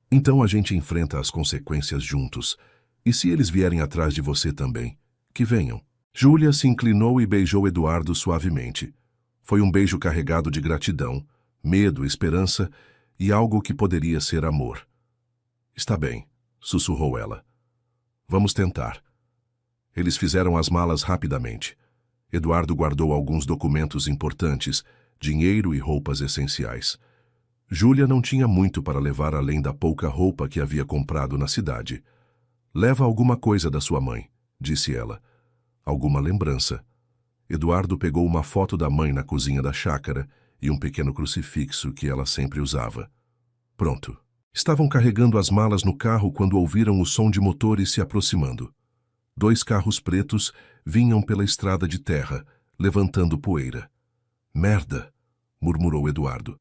Então a gente enfrenta as consequências juntos. E se eles vierem atrás de você também? Que venham. Júlia se inclinou e beijou Eduardo suavemente. Foi um beijo carregado de gratidão, medo, esperança e algo que poderia ser amor. Está bem, sussurrou ela. Vamos tentar. Eles fizeram as malas rapidamente. Eduardo guardou alguns documentos importantes, dinheiro e roupas essenciais. Júlia não tinha muito para levar além da pouca roupa que havia comprado na cidade. Leva alguma coisa da sua mãe, disse ela. Alguma lembrança. Eduardo pegou uma foto da mãe na cozinha da chácara e um pequeno crucifixo que ela sempre usava. Pronto. Estavam carregando as malas no carro quando ouviram o som de motores se aproximando. 2 carros pretos vinham pela estrada de terra, levantando poeira. Merda, murmurou Eduardo.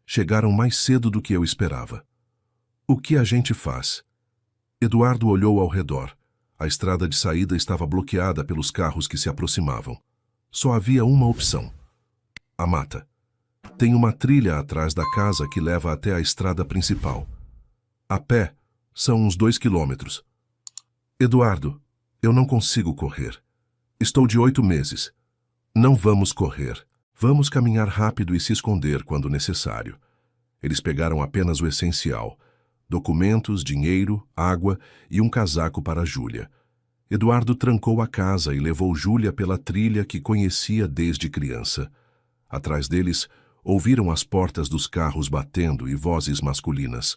Chegaram mais cedo do que eu esperava. O que a gente faz? Eduardo olhou ao redor. A estrada de saída estava bloqueada pelos carros que se aproximavam. Só havia uma opção. A mata. Tem uma trilha atrás da casa que leva até a estrada principal. A pé, são uns 2 quilômetros. Eduardo, eu não consigo correr. Estou de 8 meses. Não vamos correr. Vamos caminhar rápido e se esconder quando necessário. Eles pegaram apenas o essencial. Documentos, dinheiro, água e um casaco para Júlia. Eduardo trancou a casa e levou Júlia pela trilha que conhecia desde criança. Atrás deles, ouviram as portas dos carros batendo e vozes masculinas.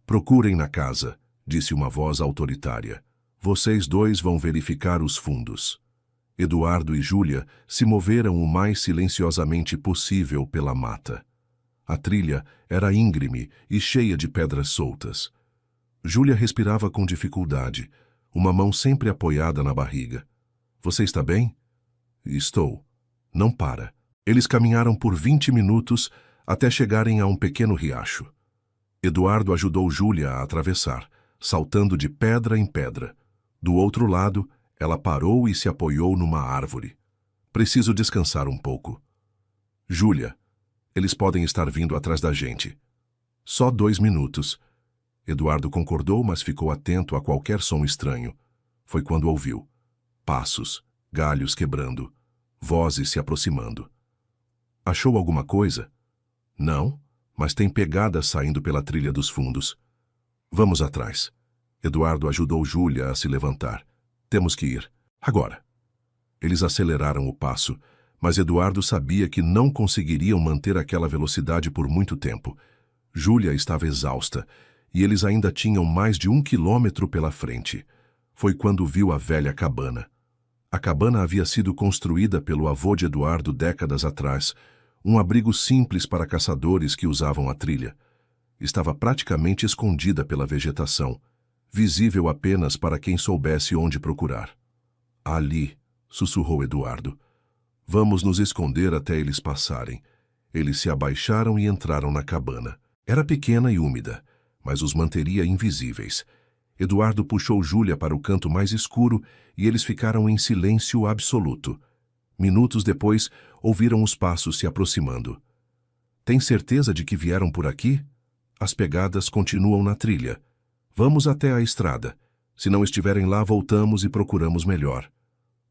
Procurem na casa, disse uma voz autoritária. Vocês 2 vão verificar os fundos. Eduardo e Júlia se moveram o mais silenciosamente possível pela mata. A trilha era íngreme e cheia de pedras soltas. Júlia respirava com dificuldade, uma mão sempre apoiada na barriga. Você está bem? Estou. Não para. Eles caminharam por 20 minutos até chegarem a um pequeno riacho. Eduardo ajudou Júlia a atravessar, saltando de pedra em pedra. Do outro lado, ela parou e se apoiou numa árvore. Preciso descansar um pouco. Júlia, eles podem estar vindo atrás da gente. Só 2 minutos. Eduardo concordou, mas ficou atento a qualquer som estranho. Foi quando ouviu. Passos, galhos quebrando, vozes se aproximando. Achou alguma coisa? Não, mas tem pegadas saindo pela trilha dos fundos. Vamos atrás. Eduardo ajudou Júlia a se levantar. Temos que ir. Agora. Eles aceleraram o passo, mas Eduardo sabia que não conseguiriam manter aquela velocidade por muito tempo. Júlia estava exausta, e eles ainda tinham mais de 1 quilômetro pela frente. Foi quando viu a velha cabana. A cabana havia sido construída pelo avô de Eduardo décadas atrás, um abrigo simples para caçadores que usavam a trilha. Estava praticamente escondida pela vegetação, visível apenas para quem soubesse onde procurar. Ali, sussurrou Eduardo. Vamos nos esconder até eles passarem. Eles se abaixaram e entraram na cabana. Era pequena e úmida, mas os manteria invisíveis. Eduardo puxou Júlia para o canto mais escuro e eles ficaram em silêncio absoluto. Minutos depois, ouviram os passos se aproximando. Tem certeza de que vieram por aqui? As pegadas continuam na trilha. Vamos até a estrada. Se não estiverem lá, voltamos e procuramos melhor.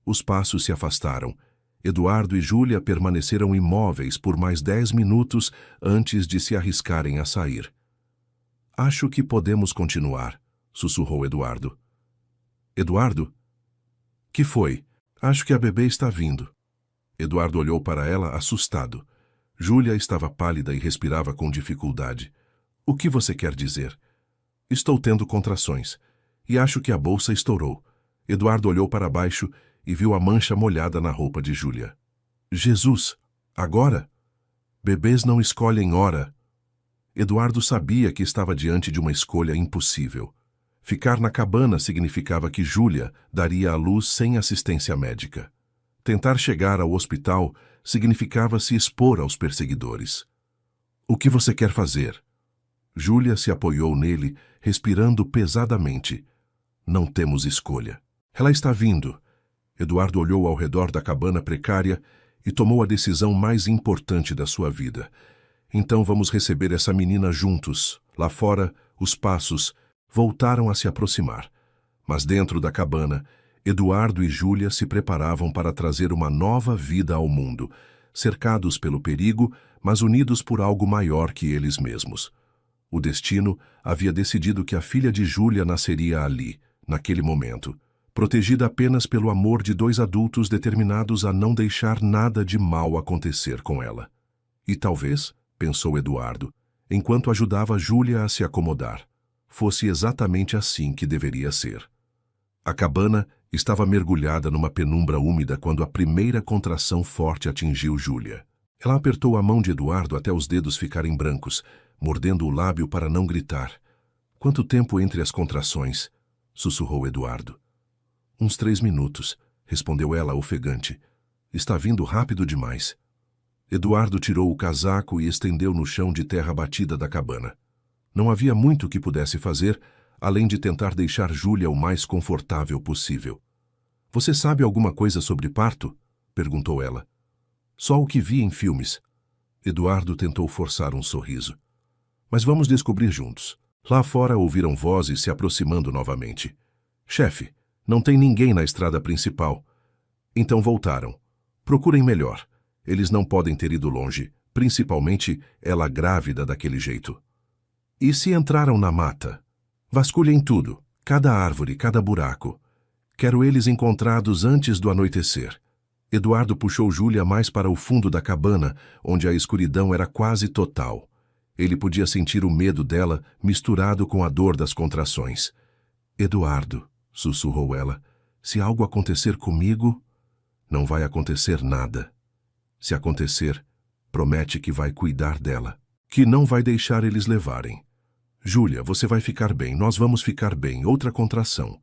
Os passos se afastaram. Eduardo e Júlia permaneceram imóveis por mais 10 minutos antes de se arriscarem a sair. Acho que podemos continuar, sussurrou Eduardo. Eduardo? Que foi? Acho que a bebê está vindo. Eduardo olhou para ela assustado. Júlia estava pálida e respirava com dificuldade. O que você quer dizer? Estou tendo contrações. E acho que a bolsa estourou. Eduardo olhou para baixo e viu a mancha molhada na roupa de Júlia. Jesus! Agora? Bebês não escolhem hora. Eduardo sabia que estava diante de uma escolha impossível. Ficar na cabana significava que Júlia daria à luz sem assistência médica. Tentar chegar ao hospital significava se expor aos perseguidores. O que você quer fazer? Júlia se apoiou nele, respirando pesadamente. Não temos escolha. Ela está vindo. Eduardo olhou ao redor da cabana precária e tomou a decisão mais importante da sua vida. Então vamos receber essa menina juntos. Lá fora, os passos voltaram a se aproximar. Mas dentro da cabana, Eduardo e Júlia se preparavam para trazer uma nova vida ao mundo, cercados pelo perigo, mas unidos por algo maior que eles mesmos. O destino havia decidido que a filha de Júlia nasceria ali, naquele momento, protegida apenas pelo amor de 2 adultos determinados a não deixar nada de mal acontecer com ela. E talvez, pensou Eduardo, enquanto ajudava Júlia a se acomodar, fosse exatamente assim que deveria ser. A cabana estava mergulhada numa penumbra úmida quando a primeira contração forte atingiu Júlia. Ela apertou a mão de Eduardo até os dedos ficarem brancos, mordendo o lábio para não gritar. Quanto tempo entre as contrações? Sussurrou Eduardo. Uns 3 minutos, respondeu ela ofegante. Está vindo rápido demais. Eduardo tirou o casaco e estendeu no chão de terra batida da cabana. Não havia muito que pudesse fazer, além de tentar deixar Júlia o mais confortável possível. Você sabe alguma coisa sobre parto? Perguntou ela. Só o que vi em filmes. Eduardo tentou forçar um sorriso. Mas vamos descobrir juntos. Lá fora ouviram vozes se aproximando novamente. Chefe, não tem ninguém na estrada principal. Então voltaram. Procurem melhor. Eles não podem ter ido longe, principalmente ela grávida daquele jeito. E se entraram na mata? Vasculhem tudo, cada árvore, cada buraco. Quero eles encontrados antes do anoitecer. Eduardo puxou Júlia mais para o fundo da cabana, onde a escuridão era quase total. Ele podia sentir o medo dela misturado com a dor das contrações. Eduardo, sussurrou ela, se algo acontecer comigo, não vai acontecer nada. Se acontecer, promete que vai cuidar dela. que não vai deixar eles levarem. Júlia, você vai ficar bem, nós vamos ficar bem. Outra contração.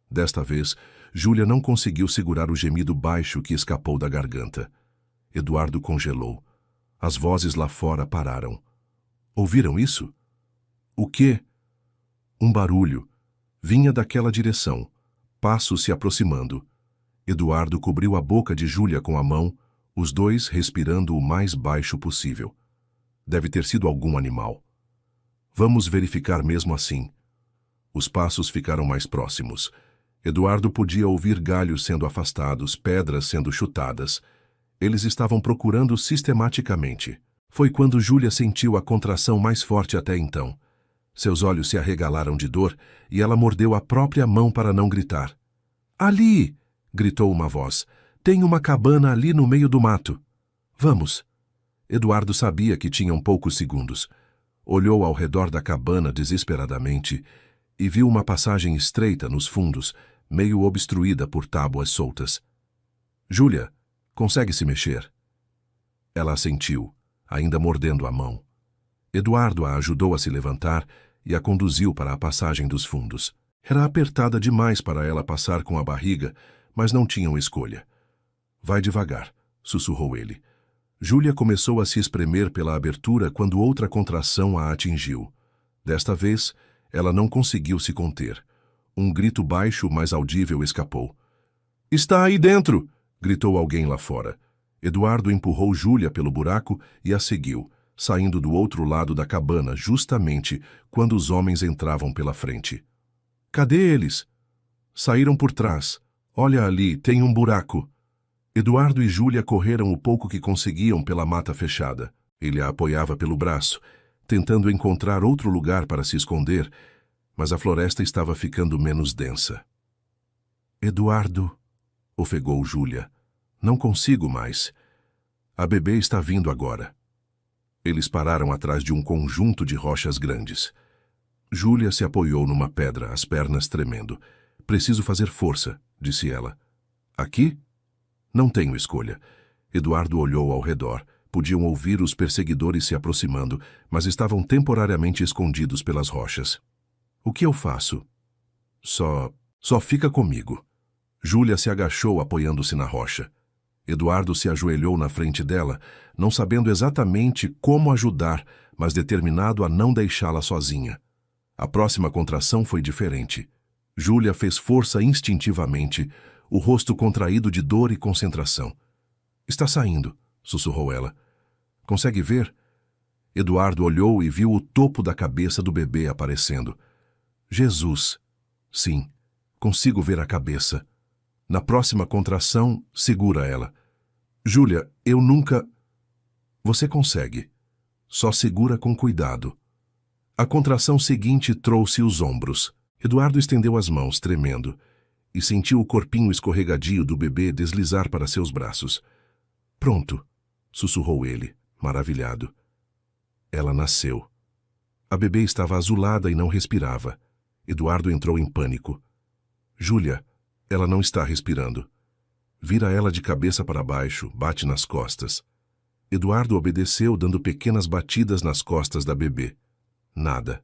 Desta vez, Júlia não conseguiu segurar o gemido baixo que escapou da garganta. Eduardo congelou. As vozes lá fora pararam. Ouviram isso? O quê? Um barulho. Vinha daquela direção. Passos se aproximando. Eduardo cobriu a boca de Júlia com a mão, os dois respirando o mais baixo possível. Deve ter sido algum animal. Vamos verificar mesmo assim. Os passos ficaram mais próximos. Eduardo podia ouvir galhos sendo afastados, pedras sendo chutadas. Eles estavam procurando sistematicamente. Foi quando Júlia sentiu a contração mais forte até então. Seus olhos se arregalaram de dor e ela mordeu a própria mão para não gritar. Ali! Gritou uma voz. Tem uma cabana ali no meio do mato. Vamos. Eduardo sabia que tinham poucos segundos. Olhou ao redor da cabana desesperadamente e viu uma passagem estreita nos fundos, meio obstruída por tábuas soltas. Júlia, consegue se mexer? Ela assentiu, ainda mordendo a mão. Eduardo a ajudou a se levantar e a conduziu para a passagem dos fundos. Era apertada demais para ela passar com a barriga, mas não tinham escolha. Vai devagar, sussurrou ele. Júlia começou a se espremer pela abertura quando outra contração a atingiu. Desta vez, ela não conseguiu se conter. Um grito baixo, mas audível, escapou. Está aí dentro! Gritou alguém lá fora. Eduardo empurrou Júlia pelo buraco e a seguiu, saindo do outro lado da cabana justamente quando os homens entravam pela frente. Cadê eles? Saíram por trás. Olha ali, tem um buraco. Eduardo e Júlia correram o pouco que conseguiam pela mata fechada. Ele a apoiava pelo braço, tentando encontrar outro lugar para se esconder, mas a floresta estava ficando menos densa. Eduardo, ofegou Júlia, não consigo mais. A bebê está vindo agora. Eles pararam atrás de um conjunto de rochas grandes. Júlia se apoiou numa pedra, as pernas tremendo. Preciso fazer força, disse ela. Aqui? Não tenho escolha. Eduardo olhou ao redor. Podiam ouvir os perseguidores se aproximando, mas estavam temporariamente escondidos pelas rochas. O que eu faço? Só fica comigo. Júlia se agachou apoiando-se na rocha. Eduardo se ajoelhou na frente dela, não sabendo exatamente como ajudar, mas determinado a não deixá-la sozinha. A próxima contração foi diferente. Júlia fez força instintivamente, o rosto contraído de dor e concentração. Está saindo, sussurrou ela. Consegue ver? Eduardo olhou e viu o topo da cabeça do bebê aparecendo. Jesus! Sim, consigo ver a cabeça. Na próxima contração, segura ela. Júlia, eu nunca... Você consegue. Só segura com cuidado. A contração seguinte trouxe os ombros. Eduardo estendeu as mãos, tremendo, e sentiu o corpinho escorregadio do bebê deslizar para seus braços. Pronto, sussurrou ele, maravilhado. Ela nasceu. A bebê estava azulada e não respirava. Eduardo entrou em pânico. Júlia, ela não está respirando. Vira ela de cabeça para baixo, bate nas costas. Eduardo obedeceu, dando pequenas batidas nas costas da bebê. Nada.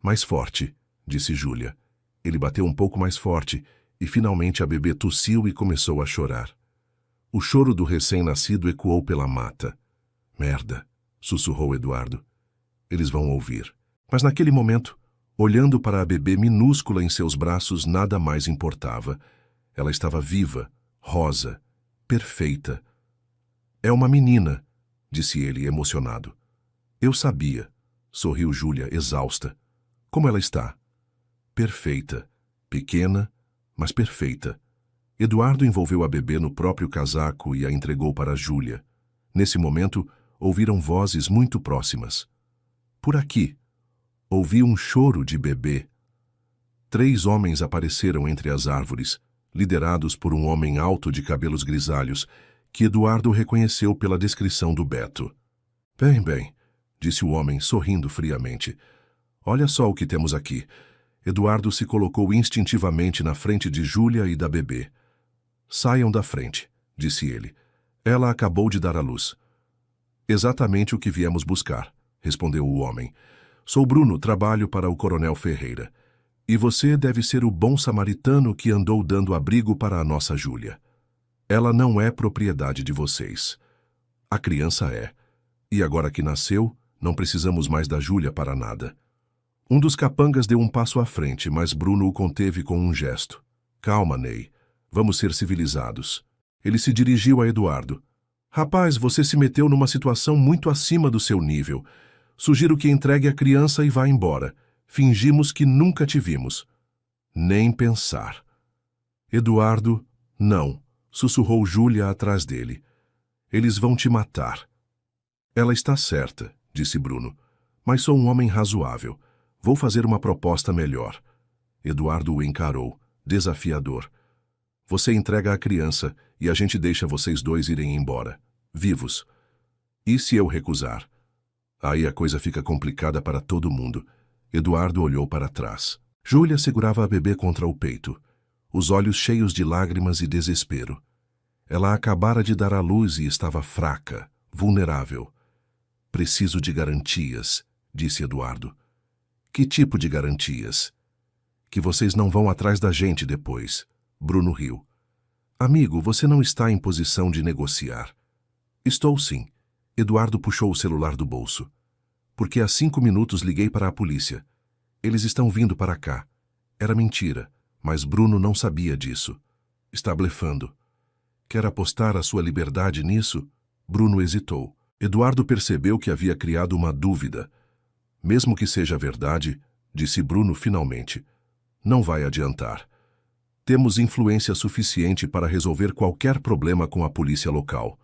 Mais forte, disse Júlia. Ele bateu um pouco mais forte e finalmente a bebê tossiu e começou a chorar. O choro do recém-nascido ecoou pela mata. Merda, sussurrou Eduardo. Eles vão ouvir. Mas naquele momento, olhando para a bebê minúscula em seus braços, nada mais importava. Ela estava viva, rosa, perfeita. É uma menina, disse ele, emocionado. Eu sabia, sorriu Júlia, exausta. Como ela está? Perfeita, pequena, mas perfeita. Eduardo envolveu a bebê no próprio casaco e a entregou para Júlia. Nesse momento, ouviram vozes muito próximas. Por aqui. Ouvi um choro de bebê. 3 homens apareceram entre as árvores, liderados por um homem alto de cabelos grisalhos, que Eduardo reconheceu pela descrição do Beto. Bem, disse o homem, sorrindo friamente. Olha só o que temos aqui. Eduardo se colocou instintivamente na frente de Júlia e da bebê. Saiam da frente, disse ele. Ela acabou de dar à luz. Exatamente o que viemos buscar, respondeu o homem. Sou Bruno, trabalho para o Coronel Ferreira. E você deve ser o bom samaritano que andou dando abrigo para a nossa Júlia. Ela não é propriedade de vocês. A criança é. E agora que nasceu, não precisamos mais da Júlia para nada. Um dos capangas deu um passo à frente, mas Bruno o conteve com um gesto. Calma, Ney. Vamos ser civilizados. Ele se dirigiu a Eduardo. Rapaz, você se meteu numa situação muito acima do seu nível. Sugiro que entregue a criança e vá embora. Fingimos que nunca te vimos. Nem pensar. Eduardo, não, sussurrou Júlia atrás dele. Eles vão te matar. Ela está certa, disse Bruno. Mas sou um homem razoável. Vou fazer uma proposta melhor. Eduardo o encarou, desafiador. Você entrega a criança e a gente deixa vocês dois irem embora, vivos. E se eu recusar? Aí a coisa fica complicada para todo mundo. Eduardo olhou para trás. Júlia segurava a bebê contra o peito, os olhos cheios de lágrimas e desespero. Ela acabara de dar à luz e estava fraca, vulnerável. Preciso de garantias, disse Eduardo. Que tipo de garantias? Que vocês não vão atrás da gente depois. Bruno riu. Amigo, você não está em posição de negociar. Estou sim. Eduardo puxou o celular do bolso. Porque há 5 minutos liguei para a polícia. Eles estão vindo para cá. Era mentira, mas Bruno não sabia disso. Está blefando. Quer apostar a sua liberdade nisso? Bruno hesitou. Eduardo percebeu que havia criado uma dúvida. Mesmo que seja verdade, disse Bruno finalmente, não vai adiantar. Temos influência suficiente para resolver qualquer problema com a polícia local.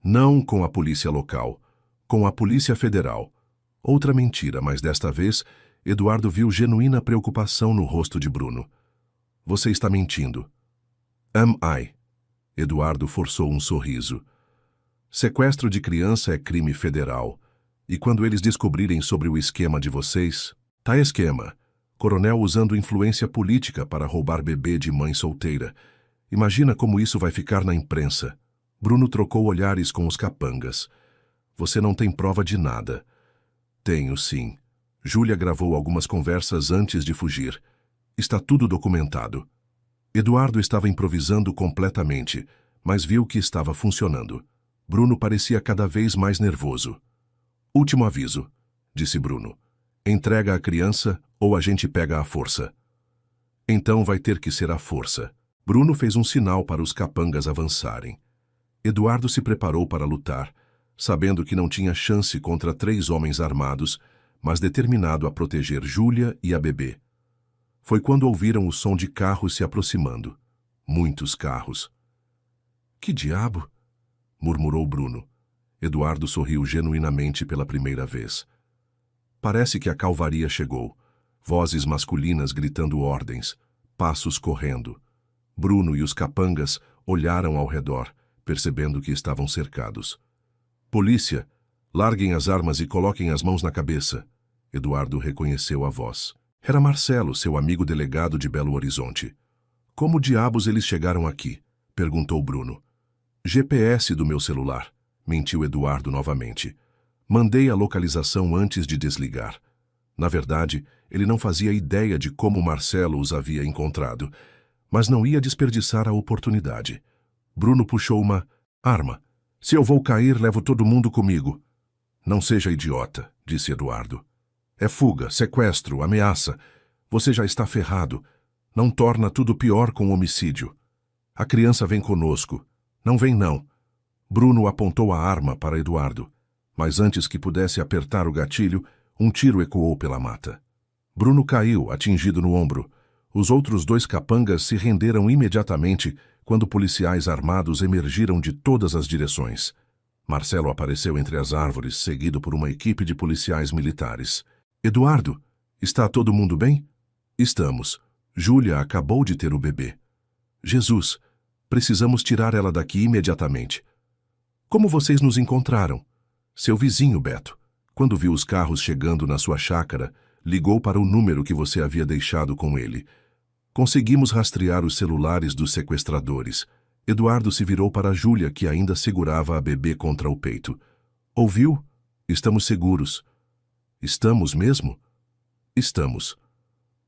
Não com a polícia local, com a Polícia Federal. Outra mentira, mas desta vez, Eduardo viu genuína preocupação no rosto de Bruno. Você está mentindo. Am I? Eduardo forçou um sorriso. Sequestro de criança é crime federal. E quando eles descobrirem sobre o esquema de vocês... Tá esquema. Coronel usando influência política para roubar bebê de mãe solteira. Imagina como isso vai ficar na imprensa. Bruno trocou olhares com os capangas. Você não tem prova de nada. Tenho, sim. Júlia gravou algumas conversas antes de fugir. Está tudo documentado. Eduardo estava improvisando completamente, mas viu que estava funcionando. Bruno parecia cada vez mais nervoso. Último aviso, disse Bruno. Entrega a criança ou a gente pega à força. Então vai ter que ser à força. Bruno fez um sinal para os capangas avançarem. Eduardo se preparou para lutar, sabendo que não tinha chance contra 3 homens armados, mas determinado a proteger Júlia e a bebê. Foi quando ouviram o som de carros se aproximando. Muitos carros. Que diabo? Murmurou Bruno. Eduardo sorriu genuinamente pela primeira vez. Parece que a calvaria chegou. Vozes masculinas gritando ordens, passos correndo. Bruno e os capangas olharam ao redor, percebendo que estavam cercados. Polícia, larguem as armas e coloquem as mãos na cabeça. Eduardo reconheceu a voz. Era Marcelo, seu amigo delegado de Belo Horizonte. Como diabos eles chegaram aqui? Perguntou Bruno. GPS do meu celular, mentiu Eduardo novamente. Mandei a localização antes de desligar. Na verdade, ele não fazia ideia de como Marcelo os havia encontrado, mas não ia desperdiçar a oportunidade. Bruno puxou uma arma. Se eu vou cair, levo todo mundo comigo. Não seja idiota, disse Eduardo. É fuga, sequestro, ameaça. Você já está ferrado. Não torna tudo pior com homicídio. A criança vem conosco. Não vem, não. Bruno apontou a arma para Eduardo, mas antes que pudesse apertar o gatilho, um tiro ecoou pela mata. Bruno caiu, atingido no ombro. Os outros 2 capangas se renderam imediatamente quando policiais armados emergiram de todas as direções. Marcelo apareceu entre as árvores, seguido por uma equipe de policiais militares. Eduardo, está todo mundo bem? Estamos. Júlia acabou de ter o bebê. Jesus, precisamos tirar ela daqui imediatamente. Como vocês nos encontraram? Seu vizinho, Beto, quando viu os carros chegando na sua chácara, ligou para o número que você havia deixado com ele. Conseguimos rastrear os celulares dos sequestradores. Eduardo se virou para Júlia, que ainda segurava a bebê contra o peito. Ouviu? Estamos seguros. Estamos mesmo? Estamos.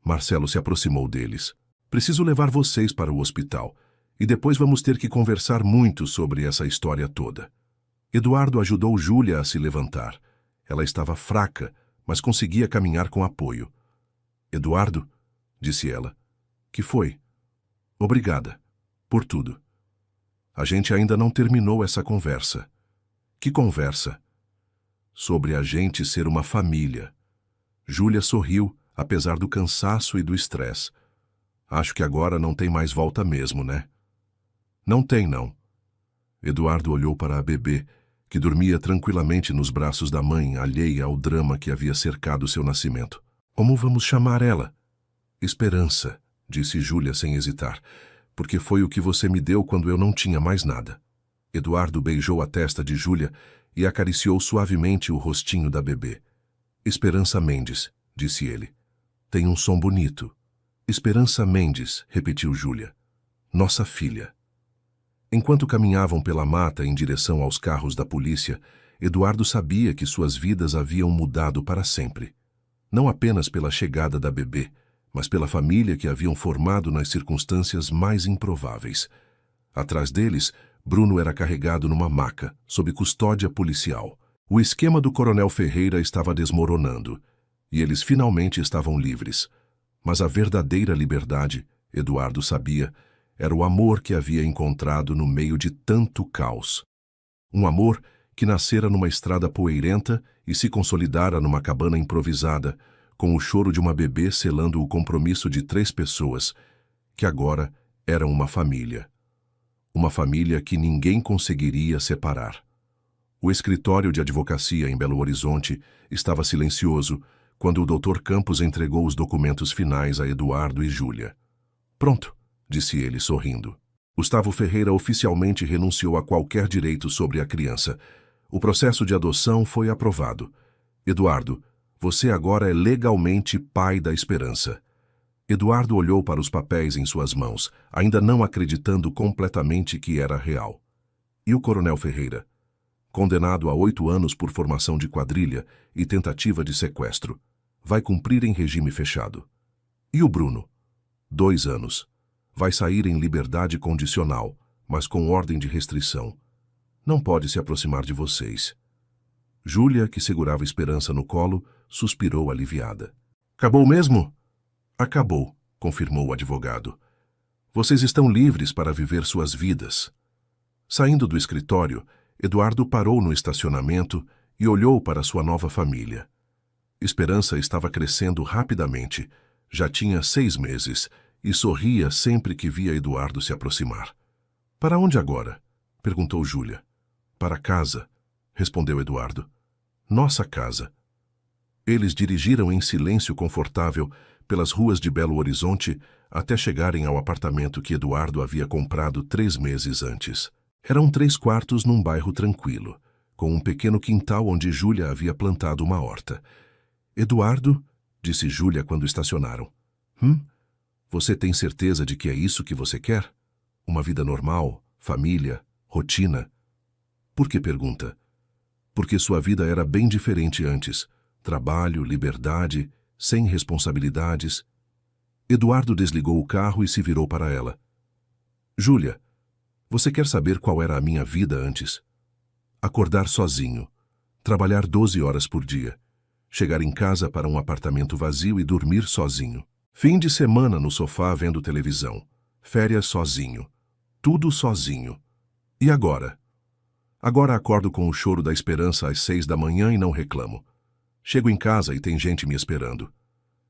Marcelo se aproximou deles. Preciso levar vocês para o hospital. E depois vamos ter que conversar muito sobre essa história toda. Eduardo ajudou Júlia a se levantar. Ela estava fraca, mas conseguia caminhar com apoio. Eduardo, disse ela. Que foi? Obrigada. Por tudo. A gente ainda não terminou essa conversa. Que conversa? Sobre a gente ser uma família. Júlia sorriu, apesar do cansaço e do estresse. Acho que agora não tem mais volta mesmo, né? Não tem, não. Eduardo olhou para a bebê, que dormia tranquilamente nos braços da mãe, alheia ao drama que havia cercado seu nascimento. Como vamos chamar ela? Esperança, disse Júlia sem hesitar, porque foi o que você me deu quando eu não tinha mais nada. Eduardo beijou a testa de Júlia e acariciou suavemente o rostinho da bebê. Esperança Mendes, disse ele. Tem um som bonito. Esperança Mendes, repetiu Júlia. Nossa filha. Enquanto caminhavam pela mata em direção aos carros da polícia, Eduardo sabia que suas vidas haviam mudado para sempre. Não apenas pela chegada da bebê, mas pela família que haviam formado nas circunstâncias mais improváveis. Atrás deles, Bruno era carregado numa maca, sob custódia policial. O esquema do Coronel Ferreira estava desmoronando, e eles finalmente estavam livres. Mas a verdadeira liberdade, Eduardo sabia, era o amor que havia encontrado no meio de tanto caos. Um amor que nascera numa estrada poeirenta e se consolidara numa cabana improvisada, com o choro de uma bebê selando o compromisso de 3 pessoas, que agora eram uma família. Uma família que ninguém conseguiria separar. O escritório de advocacia em Belo Horizonte estava silencioso quando o Dr. Campos entregou os documentos finais a Eduardo e Júlia. Pronto, disse ele, sorrindo. Gustavo Ferreira oficialmente renunciou a qualquer direito sobre a criança. O processo de adoção foi aprovado. Eduardo, você agora é legalmente pai da Esperança. Eduardo olhou para os papéis em suas mãos, ainda não acreditando completamente que era real. E o Coronel Ferreira? Condenado a 8 anos por formação de quadrilha e tentativa de sequestro. Vai cumprir em regime fechado. E o Bruno? 2 anos. Vai sair em liberdade condicional, mas com ordem de restrição. Não pode se aproximar de vocês. Júlia, que segurava Esperança no colo, suspirou aliviada. Acabou mesmo? Acabou, confirmou o advogado. Vocês estão livres para viver suas vidas. Saindo do escritório, Eduardo parou no estacionamento e olhou para sua nova família. Esperança estava crescendo rapidamente, já tinha 6 meses, e sorria sempre que via Eduardo se aproximar. Para onde agora? Perguntou Júlia. Para casa, respondeu Eduardo. Nossa casa. Eles dirigiram em silêncio confortável pelas ruas de Belo Horizonte até chegarem ao apartamento que Eduardo havia comprado 3 meses antes. Eram 3 quartos num bairro tranquilo, com um pequeno quintal onde Júlia havia plantado uma horta. Eduardo, disse Júlia quando estacionaram. Você tem certeza de que é isso que você quer? Uma vida normal, família, rotina? Por que pergunta? Porque sua vida era bem diferente antes. Trabalho, liberdade, sem responsabilidades. Eduardo desligou o carro e se virou para ela. Júlia, você quer saber qual era a minha vida antes? Acordar sozinho, trabalhar 12 horas por dia, chegar em casa para um apartamento vazio e dormir sozinho. Fim de semana no sofá vendo televisão, férias sozinho, tudo sozinho. E agora? Agora acordo com o choro da Esperança às 6 da manhã e não reclamo. Chego em casa e tem gente me esperando.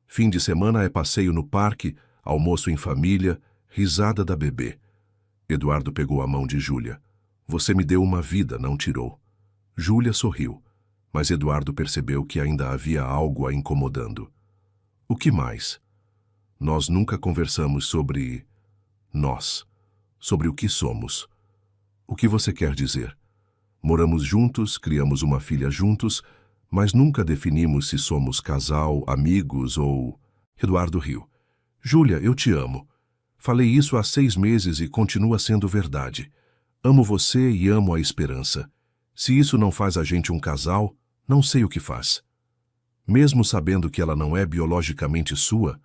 Fim de semana é passeio no parque, almoço em família, risada da bebê. Eduardo pegou a mão de Júlia. Você me deu uma vida, não tirou. Júlia sorriu, mas Eduardo percebeu que ainda havia algo a incomodando. O que mais? Nós nunca conversamos sobre nós, sobre o que somos. O que você quer dizer? Moramos juntos, criamos uma filha juntos, mas nunca definimos se somos casal, amigos ou... Eduardo riu. Júlia, eu te amo. Falei isso há 6 meses e continua sendo verdade. Amo você e amo a Esperança. Se isso não faz a gente um casal, não sei o que faz. Mesmo sabendo que ela não é biologicamente sua,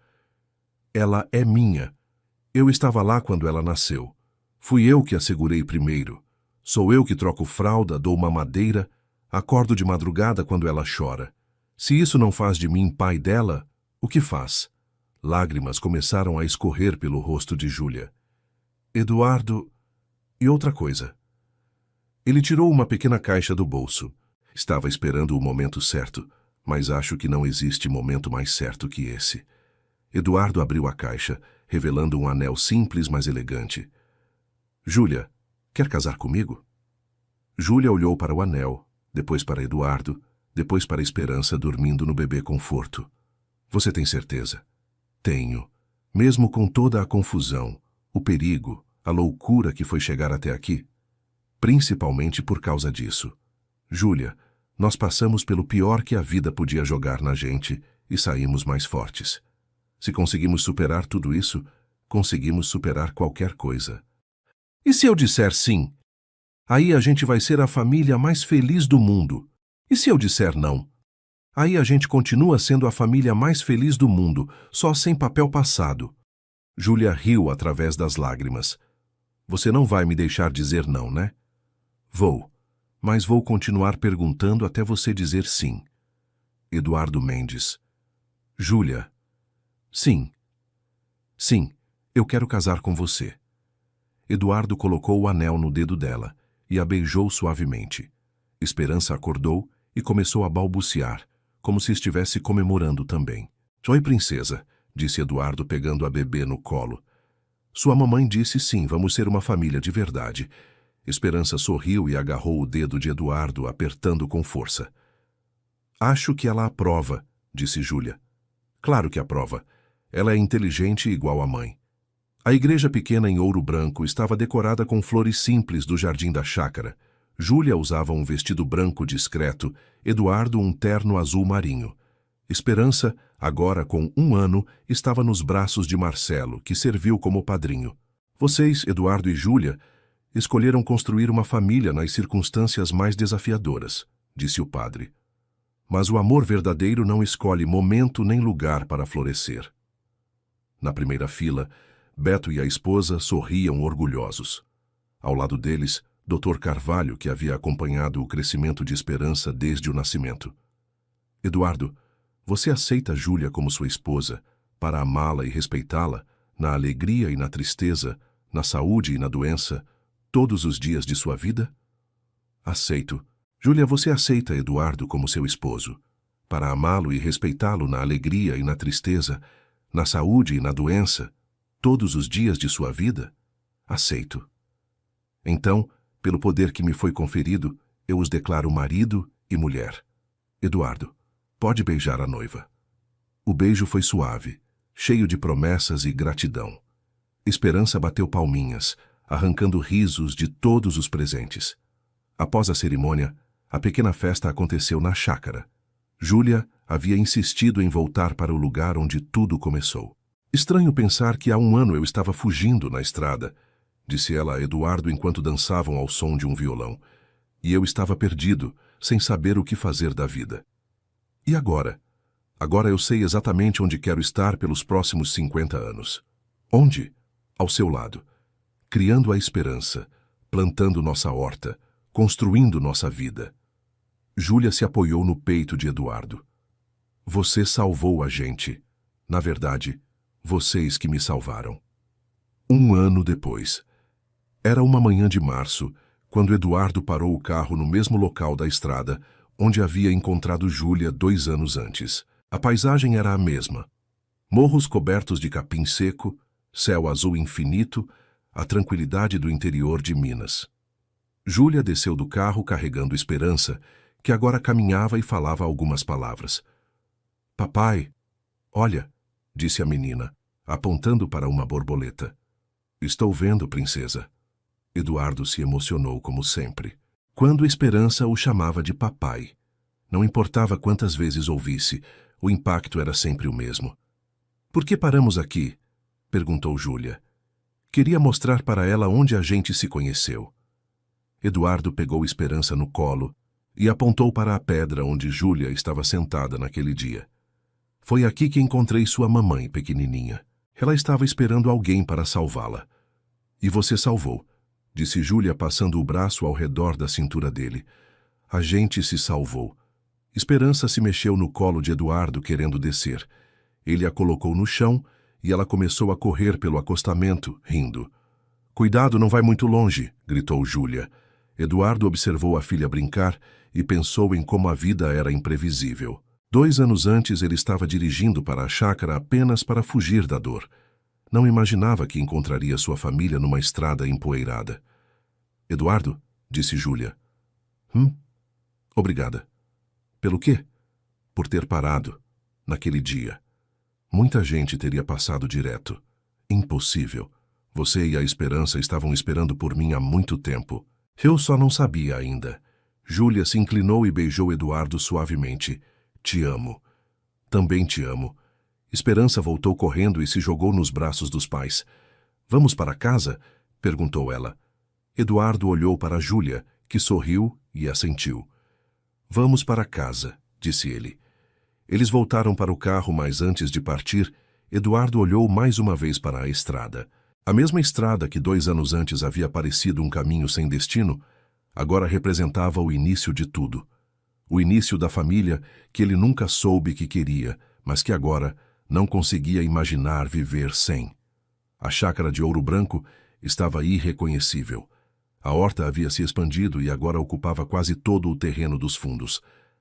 ela é minha. Eu estava lá quando ela nasceu. Fui eu que a segurei primeiro. Sou eu que troco fralda, dou mamadeira, acordo de madrugada quando ela chora. Se isso não faz de mim pai dela, o que faz? Lágrimas começaram a escorrer pelo rosto de Júlia. Eduardo... E outra coisa. Ele tirou uma pequena caixa do bolso. Estava esperando o momento certo, mas acho que não existe momento mais certo que esse. Eduardo abriu a caixa, revelando um anel simples, mas elegante. Júlia, quer casar comigo? Júlia olhou para o anel, depois para Eduardo, depois para Esperança dormindo no bebê conforto. Você tem certeza? Tenho. Mesmo com toda a confusão, o perigo, a loucura que foi chegar até aqui. Principalmente por causa disso. Júlia, nós passamos pelo pior que a vida podia jogar na gente e saímos mais fortes. Se conseguimos superar tudo isso, conseguimos superar qualquer coisa. E se eu disser sim? Aí a gente vai ser a família mais feliz do mundo. E se eu disser não? Aí a gente continua sendo a família mais feliz do mundo, só sem papel passado. Júlia riu através das lágrimas. Você não vai me deixar dizer não, né? Vou, mas vou continuar perguntando até você dizer sim. Eduardo Mendes. Júlia. Sim. Sim, eu quero casar com você. Eduardo colocou o anel no dedo dela e a beijou suavemente. Esperança acordou e começou a balbuciar, como se estivesse comemorando também. Oi, princesa, disse Eduardo pegando a bebê no colo. Sua mamãe disse sim, vamos ser uma família de verdade. Esperança sorriu e agarrou o dedo de Eduardo, apertando com força. Acho que ela aprova, disse Júlia. Claro que aprova. Ela é inteligente igual a mãe. A igreja pequena em ouro branco estava decorada com flores simples do jardim da chácara. Júlia usava um vestido branco discreto, Eduardo um terno azul marinho. Esperança, agora com 1 ano, estava nos braços de Marcelo, que serviu como padrinho. Vocês, Eduardo e Júlia, escolheram construir uma família nas circunstâncias mais desafiadoras, disse o padre. Mas o amor verdadeiro não escolhe momento nem lugar para florescer. Na primeira fila, Beto e a esposa sorriam orgulhosos. Ao lado deles, Dr. Carvalho, que havia acompanhado o crescimento de Esperança desde o nascimento. Eduardo, você aceita Júlia como sua esposa, para amá-la e respeitá-la, na alegria e na tristeza, na saúde e na doença, todos os dias de sua vida? Aceito. Júlia, você aceita Eduardo como seu esposo, para amá-lo e respeitá-lo na alegria e na tristeza, na saúde e na doença, todos os dias de sua vida? Aceito. Então, pelo poder que me foi conferido, eu os declaro marido e mulher. Eduardo, pode beijar a noiva. O beijo foi suave, cheio de promessas e gratidão. Esperança bateu palminhas, arrancando risos de todos os presentes. Após a cerimônia, a pequena festa aconteceu na chácara. Júlia havia insistido em voltar para o lugar onde tudo começou. Estranho pensar que há 1 ano eu estava fugindo na estrada, disse ela a Eduardo enquanto dançavam ao som de um violão. E eu estava perdido, sem saber o que fazer da vida. E agora? Agora eu sei exatamente onde quero estar pelos próximos 50 anos. Onde? Ao seu lado. Criando a esperança, plantando nossa horta, construindo nossa vida. Júlia se apoiou no peito de Eduardo. Você salvou a gente. Na verdade, vocês que me salvaram. 1 ano depois. Era uma manhã de março, quando Eduardo parou o carro no mesmo local da estrada, onde havia encontrado Júlia 2 anos antes. A paisagem era a mesma. Morros cobertos de capim seco, céu azul infinito, a tranquilidade do interior de Minas. Júlia desceu do carro carregando Esperança, que agora caminhava e falava algumas palavras. Papai, olha, disse a menina, apontando para uma borboleta. Estou vendo, princesa. Eduardo se emocionou como sempre. Quando Esperança o chamava de papai. Não importava quantas vezes ouvisse, o impacto era sempre o mesmo. Por que paramos aqui? Perguntou Júlia. Queria mostrar para ela onde a gente se conheceu. Eduardo pegou Esperança no colo E apontou para a pedra onde Júlia estava sentada naquele dia. Foi aqui que encontrei sua mamãe pequenininha. Ela estava esperando alguém para salvá-la. E você salvou, disse Júlia passando o braço ao redor da cintura dele. A gente se salvou. Esperança se mexeu no colo de Eduardo querendo descer. Ele a colocou no chão e ela começou a correr pelo acostamento, rindo. Cuidado, não vai muito longe, gritou Júlia. Eduardo observou a filha brincar e pensou em como a vida era imprevisível. 2 anos antes ele estava dirigindo para a chácara apenas para fugir da dor. Não imaginava que encontraria sua família numa estrada empoeirada. Eduardo, disse Júlia. Obrigada. Pelo quê? Por ter parado, naquele dia. Muita gente teria passado direto. Impossível. Você e a Esperança estavam esperando por mim há muito tempo. Eu só não sabia ainda. Júlia se inclinou e beijou Eduardo suavemente. Te amo. Também te amo. Esperança voltou correndo e se jogou nos braços dos pais. Vamos para casa? Perguntou ela. Eduardo olhou para Júlia, que sorriu e assentiu. Vamos para casa, disse ele. Eles voltaram para o carro, mas antes de partir, Eduardo olhou mais uma vez para a estrada. A mesma estrada que 2 anos antes havia parecido um caminho sem destino, agora representava o início de tudo. O início da família que ele nunca soube que queria, mas que agora não conseguia imaginar viver sem. A chácara de Ouro Branco estava irreconhecível. A horta havia se expandido e agora ocupava quase todo o terreno dos fundos.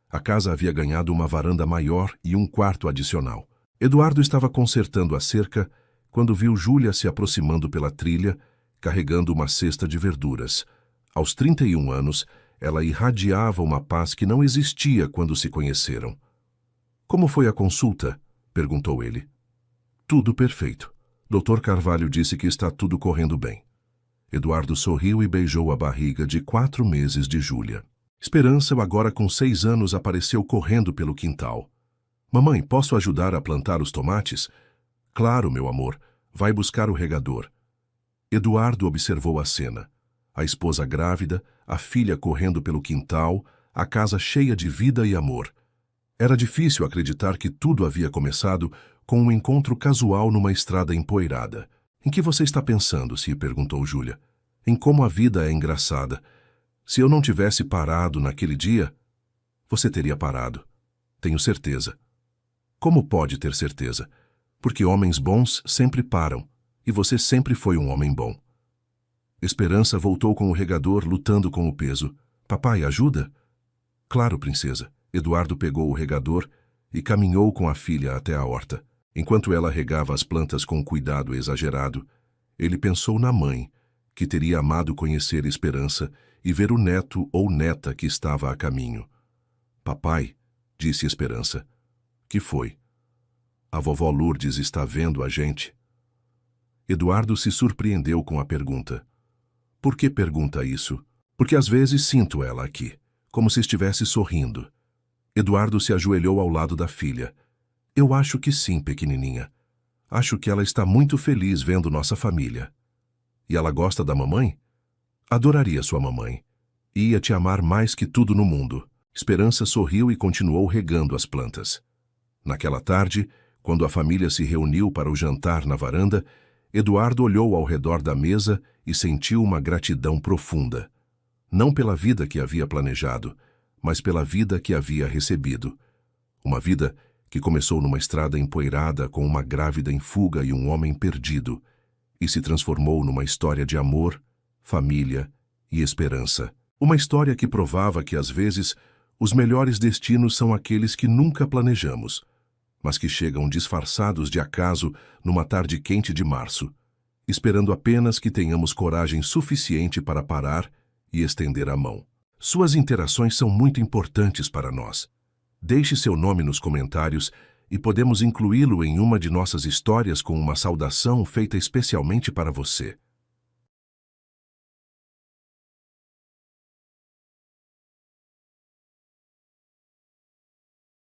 A casa havia ganhado uma varanda maior e um quarto adicional. Eduardo estava consertando a cerca quando viu Júlia se aproximando pela trilha, carregando uma cesta de verduras. Aos 31 anos, ela irradiava uma paz que não existia quando se conheceram. Como foi a consulta? Perguntou ele. Tudo perfeito. Dr. Carvalho disse que está tudo correndo bem. Eduardo sorriu e beijou a barriga de 4 meses de Júlia. Esperança, agora com 6 anos, apareceu correndo pelo quintal. Mamãe, posso ajudar a plantar os tomates? Claro, meu amor. Vai buscar o regador. Eduardo observou a cena. A esposa grávida, a filha correndo pelo quintal, a casa cheia de vida e amor. Era difícil acreditar que tudo havia começado com um encontro casual numa estrada empoeirada. Em que você está pensando? Se perguntou Júlia. Em como a vida é engraçada. Se eu não tivesse parado naquele dia, você teria parado. Tenho certeza. Como pode ter certeza? Porque homens bons sempre param, e você sempre foi um homem bom. Esperança voltou com o regador, lutando com o peso. Papai, ajuda? Claro, princesa. Eduardo pegou o regador e caminhou com a filha até a horta. Enquanto ela regava as plantas com cuidado exagerado, ele pensou na mãe, que teria amado conhecer Esperança e ver o neto ou neta que estava a caminho. Papai, disse Esperança. Que foi? A vovó Lourdes está vendo a gente. Eduardo se surpreendeu com a pergunta. Por que pergunta isso? Porque às vezes sinto ela aqui, como se estivesse sorrindo. Eduardo se ajoelhou ao lado da filha. Eu acho que sim, pequenininha. Acho que ela está muito feliz vendo nossa família. E ela gosta da mamãe? Adoraria sua mamãe. Ia te amar mais que tudo no mundo. Esperança sorriu e continuou regando as plantas. Naquela tarde, quando a família se reuniu para o jantar na varanda, Eduardo olhou ao redor da mesa e sentiu uma gratidão profunda. Não pela vida que havia planejado, mas pela vida que havia recebido. Uma vida que começou numa estrada empoeirada com uma grávida em fuga e um homem perdido, e se transformou numa história de amor, família e esperança. Uma história que provava que, às vezes, os melhores destinos são aqueles que nunca planejamos, mas que chegam disfarçados de acaso numa tarde quente de março, esperando apenas que tenhamos coragem suficiente para parar e estender a mão. Suas interações são muito importantes para nós. Deixe seu nome nos comentários e podemos incluí-lo em uma de nossas histórias com uma saudação feita especialmente para você.